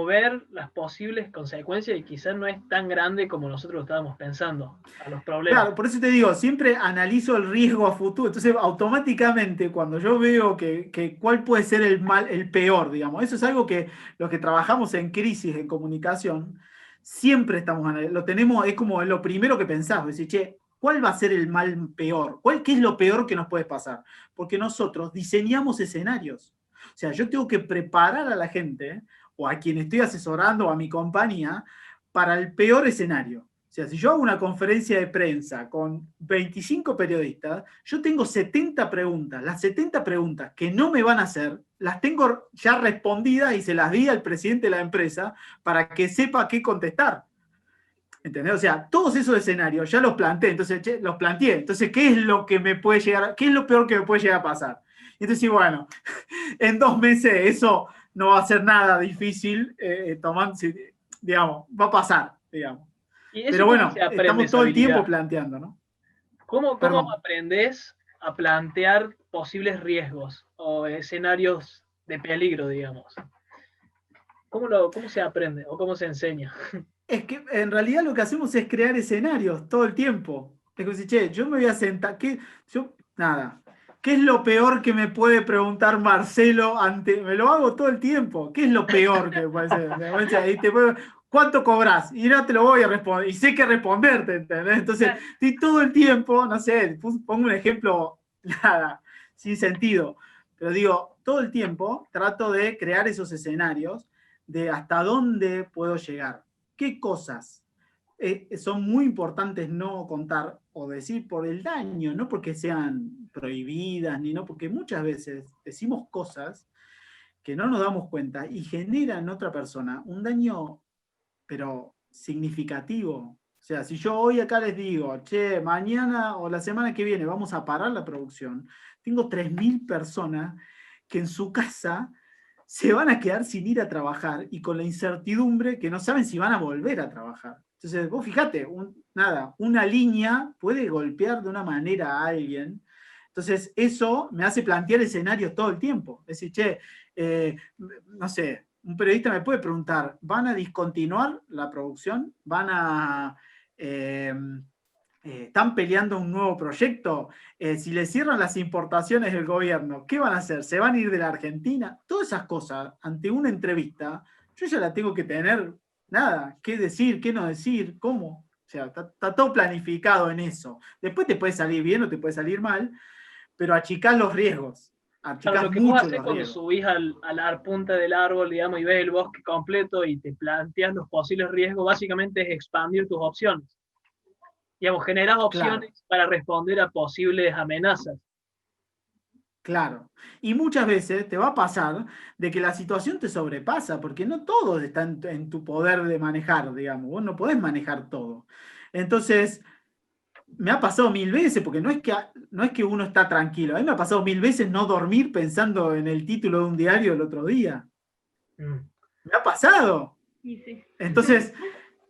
ver las posibles consecuencias y quizás no es tan grande como nosotros estábamos pensando a los problemas. Claro, por eso te digo, siempre analizo el riesgo a futuro. Entonces, automáticamente, cuando yo veo que cuál puede ser el peor, digamos, eso es algo que los que trabajamos en crisis en comunicación, siempre estamos analizando, lo tenemos, es como lo primero que pensás, decir, che, ¿cuál va a ser el mal peor? ¿Qué es lo peor que nos puede pasar? Porque nosotros diseñamos escenarios. O sea, yo tengo que preparar a la gente, o a quien estoy asesorando, o a mi compañía, para el peor escenario. O sea, si yo hago una conferencia de prensa con 25 periodistas, yo tengo 70 preguntas. Las 70 preguntas que no me van a hacer, las tengo ya respondidas y se las di al presidente de la empresa para que sepa qué contestar. ¿Entendés? O sea, todos esos escenarios ya los planteé. Entonces, ¿qué es lo que me puede llegar? ¿Qué es lo peor que me puede llegar a pasar? Y entonces, bueno, en 2 meses eso no va a ser nada difícil, digamos, va a pasar, digamos. Pero bueno, estamos todo el tiempo planteando, ¿no? ¿Cómo aprendes a plantear posibles riesgos o escenarios de peligro, digamos? ¿Cómo se aprende o cómo se enseña? Es que en realidad lo que hacemos es crear escenarios todo el tiempo. Es que si, che, yo me voy a sentar, nada. ¿Qué es lo peor que me puede preguntar Marcelo me lo hago todo el tiempo? ¿Qué es lo peor que me puede ser? ¿Cuánto cobras? Y no te lo voy a responder. Y sé que responderte, ¿entendés? Entonces, Claro. estoy todo el tiempo, no sé, pongo un ejemplo, nada, sin sentido. Pero digo, todo el tiempo trato de crear esos escenarios de hasta dónde puedo llegar. ¿Qué cosas son muy importantes no contar o decir por el daño? No porque sean prohibidas, ni no, porque muchas veces decimos cosas que no nos damos cuenta y generan en otra persona un daño, pero significativo. O sea, si yo hoy acá les digo, che, mañana o la semana que viene vamos a parar la producción, tengo 3.000 personas que en su casa se van a quedar sin ir a trabajar y con la incertidumbre que no saben si van a volver a trabajar. Entonces, vos fíjate, una línea puede golpear de una manera a alguien. Entonces, eso me hace plantear escenarios todo el tiempo. Es decir, che, no sé, un periodista me puede preguntar, ¿van a discontinuar la producción? ¿Están peleando un nuevo proyecto? Si les cierran las importaciones del gobierno, ¿qué van a hacer? ¿Se van a ir de la Argentina? Todas esas cosas, ante una entrevista, yo ya la tengo que tener, nada, qué decir, qué no decir, cómo. O sea, está todo planificado en eso. Después te puede salir bien o te puede salir mal, pero achicás los riesgos. Claro, Achicás lo que vos mucho haces los cuando riesgos. subís a la punta del árbol, digamos, y ves el bosque completo y te planteas los posibles riesgos, básicamente es expandir tus opciones. Digamos, generas Claro. opciones para responder a posibles amenazas. Claro. Y muchas veces te va a pasar de que la situación te sobrepasa, porque no todo está en tu poder de manejar, digamos. Vos no podés manejar todo. Entonces, me ha pasado 1000 veces, porque no es que uno está tranquilo. A mí me ha pasado 1000 veces no dormir pensando en el título de un diario el otro día. Me ha pasado. Y sí. Entonces,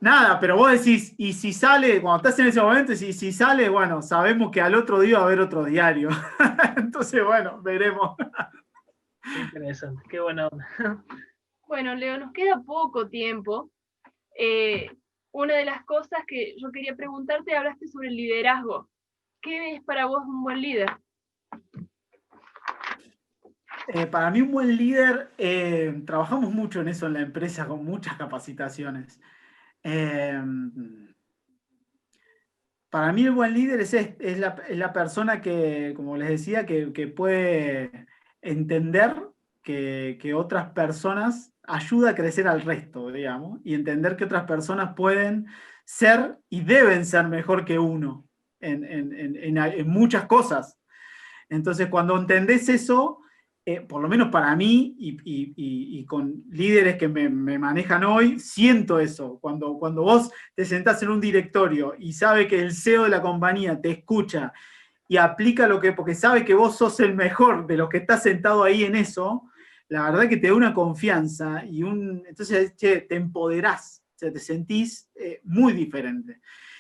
nada, pero vos decís, y si sale, cuando estás en ese momento, si sale, bueno, sabemos que al otro día va a haber otro diario. Entonces, bueno, veremos. Qué interesante, qué buena onda. Bueno, Leo, nos queda poco tiempo. Una de las cosas que yo quería preguntarte, hablaste sobre el liderazgo. ¿Qué es para vos un buen líder? Para mí un buen líder, trabajamos mucho en eso en la empresa con muchas capacitaciones. Para mí el buen líder es la persona que, como les decía, que puede entender que otras personas ayuda a crecer al resto, digamos, y entender que otras personas pueden ser y deben ser mejor que uno en muchas cosas. Entonces, cuando entendés eso, por lo menos para mí y con líderes que me manejan hoy, siento eso. Cuando vos te sentás en un directorio y sabe que el CEO de la compañía te escucha y aplica porque sabe que vos sos el mejor de los que estás sentado ahí en eso, la verdad que te da una confianza entonces te empoderás, o sea, te sentís muy diferente.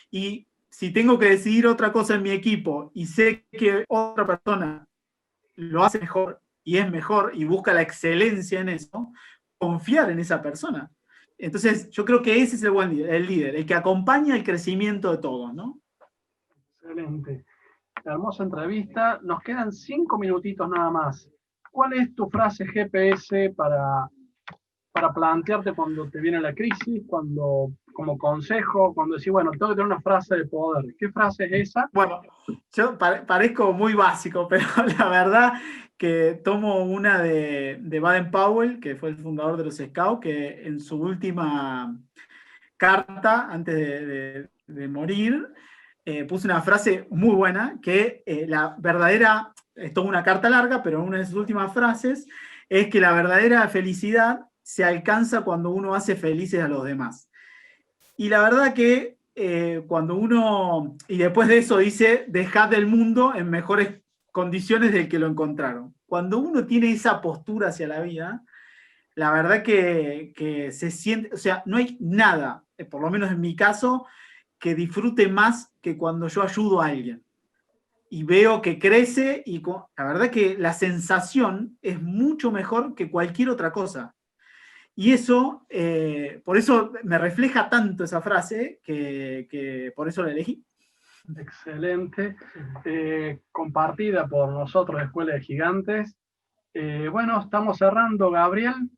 Y si tengo que decidir otra cosa en mi equipo y sé que otra persona lo hace mejor y es mejor y busca la excelencia en eso, confiar en esa persona. Entonces, yo creo que ese es el líder, el que acompaña el crecimiento de todos, ¿no? Excelente. Hermosa entrevista. Nos quedan 5 minutitos nada más. ¿Cuál es tu frase GPS para plantearte cuando te viene la crisis, como consejo, cuando decís, bueno, tengo que tener una frase de poder? ¿Qué frase es esa? Bueno, yo parezco muy básico, pero la verdad que tomo una de Baden-Powell, que fue el fundador de los Scouts, que en su última carta, antes de morir, puso una frase muy buena, que la verdadera, es toda una carta larga, pero una de sus últimas frases es que la verdadera felicidad se alcanza cuando uno hace felices a los demás. Y la verdad que cuando uno, y después de eso dice, dejad el mundo en mejores condiciones del que lo encontraron. Cuando uno tiene esa postura hacia la vida, la verdad que se siente, o sea, no hay nada, por lo menos en mi caso, que disfrute más que cuando yo ayudo a alguien. Y veo que crece y la verdad que la sensación es mucho mejor que cualquier otra cosa. Y eso, por eso me refleja tanto esa frase, que por eso la elegí. Excelente. Compartida por nosotros, Escuela de Gigantes. Bueno, estamos cerrando, Gabriel.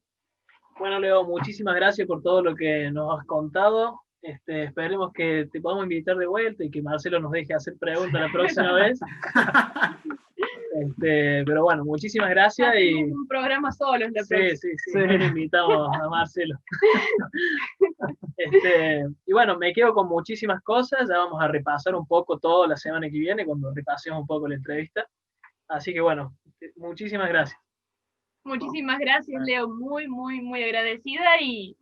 Bueno, Leo, muchísimas gracias por todo lo que nos has contado. Esperemos que te podamos invitar de vuelta y que Marcelo nos deje hacer preguntas la próxima vez. Pero bueno, muchísimas gracias. Hacemos un programa solo en la próxima. Sí, invitamos a Marcelo. Y bueno, me quedo con muchísimas cosas. Ya vamos a repasar un poco todo la semana que viene cuando repasemos un poco la entrevista. Así que bueno, muchísimas gracias. Muchísimas gracias, Leo. Muy, muy, muy agradecida y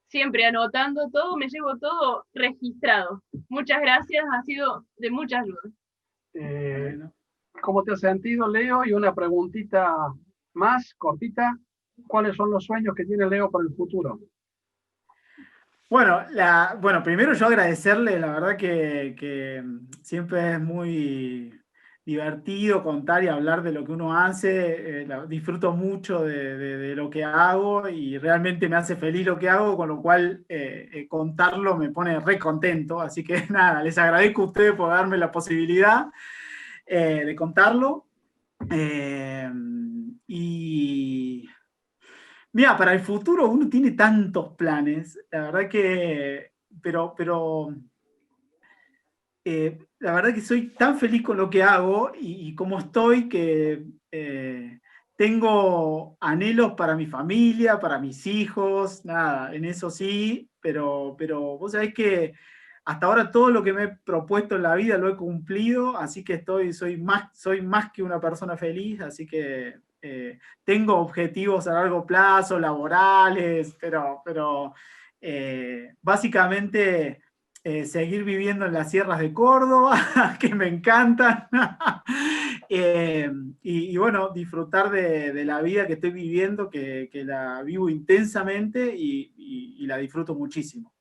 siempre anotando todo, me llevo todo registrado. Muchas gracias, ha sido de mucha ayuda. ¿Cómo te has sentido, Leo? Y una preguntita más, cortita. ¿Cuáles son los sueños que tiene Leo para el futuro? Bueno, primero yo agradecerle, la verdad que siempre es muy divertido contar y hablar de lo que uno hace, disfruto mucho de lo que hago y realmente me hace feliz lo que hago, con lo cual contarlo me pone re contento, así que nada, les agradezco a ustedes por darme la posibilidad de contarlo. Y mira, para el futuro uno tiene tantos planes, la verdad que, la verdad que soy tan feliz con lo que hago y cómo estoy que tengo anhelos para mi familia, para mis hijos, nada, en eso sí, pero vos sabés que hasta ahora todo lo que me he propuesto en la vida lo he cumplido, así que soy más que una persona feliz, así que tengo objetivos a largo plazo, laborales, pero básicamente seguir viviendo en las sierras de Córdoba, que me encantan, y bueno, disfrutar de la vida que estoy viviendo, que la vivo intensamente y la disfruto muchísimo.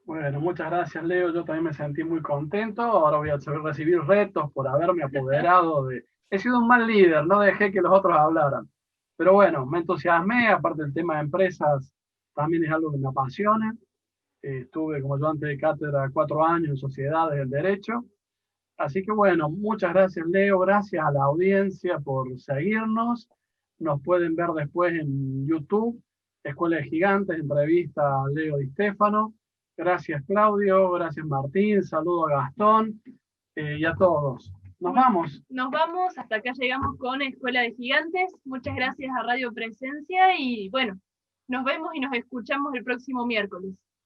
Bueno, muchas gracias, Leo. Yo también me sentí muy contento. Ahora voy a recibir retos por haberme apoderado de... He sido un mal líder, no dejé que los otros hablaran. Pero bueno, me entusiasmé. Aparte, el tema de empresas también es algo que me apasiona. Estuve como ayudante de cátedra 4 años en sociedades del derecho. Así que bueno, muchas gracias, Leo. Gracias a la audiencia por seguirnos. Nos pueden ver después en YouTube, Escuela de Gigantes, entrevista a Leo Di Stefano. Gracias, Claudio. Gracias, Martín. Saludo a Gastón y a todos. Nos vamos. Nos vamos. Hasta acá llegamos con Escuela de Gigantes. Muchas gracias a Radio Presencia y bueno, nos vemos y nos escuchamos el próximo miércoles.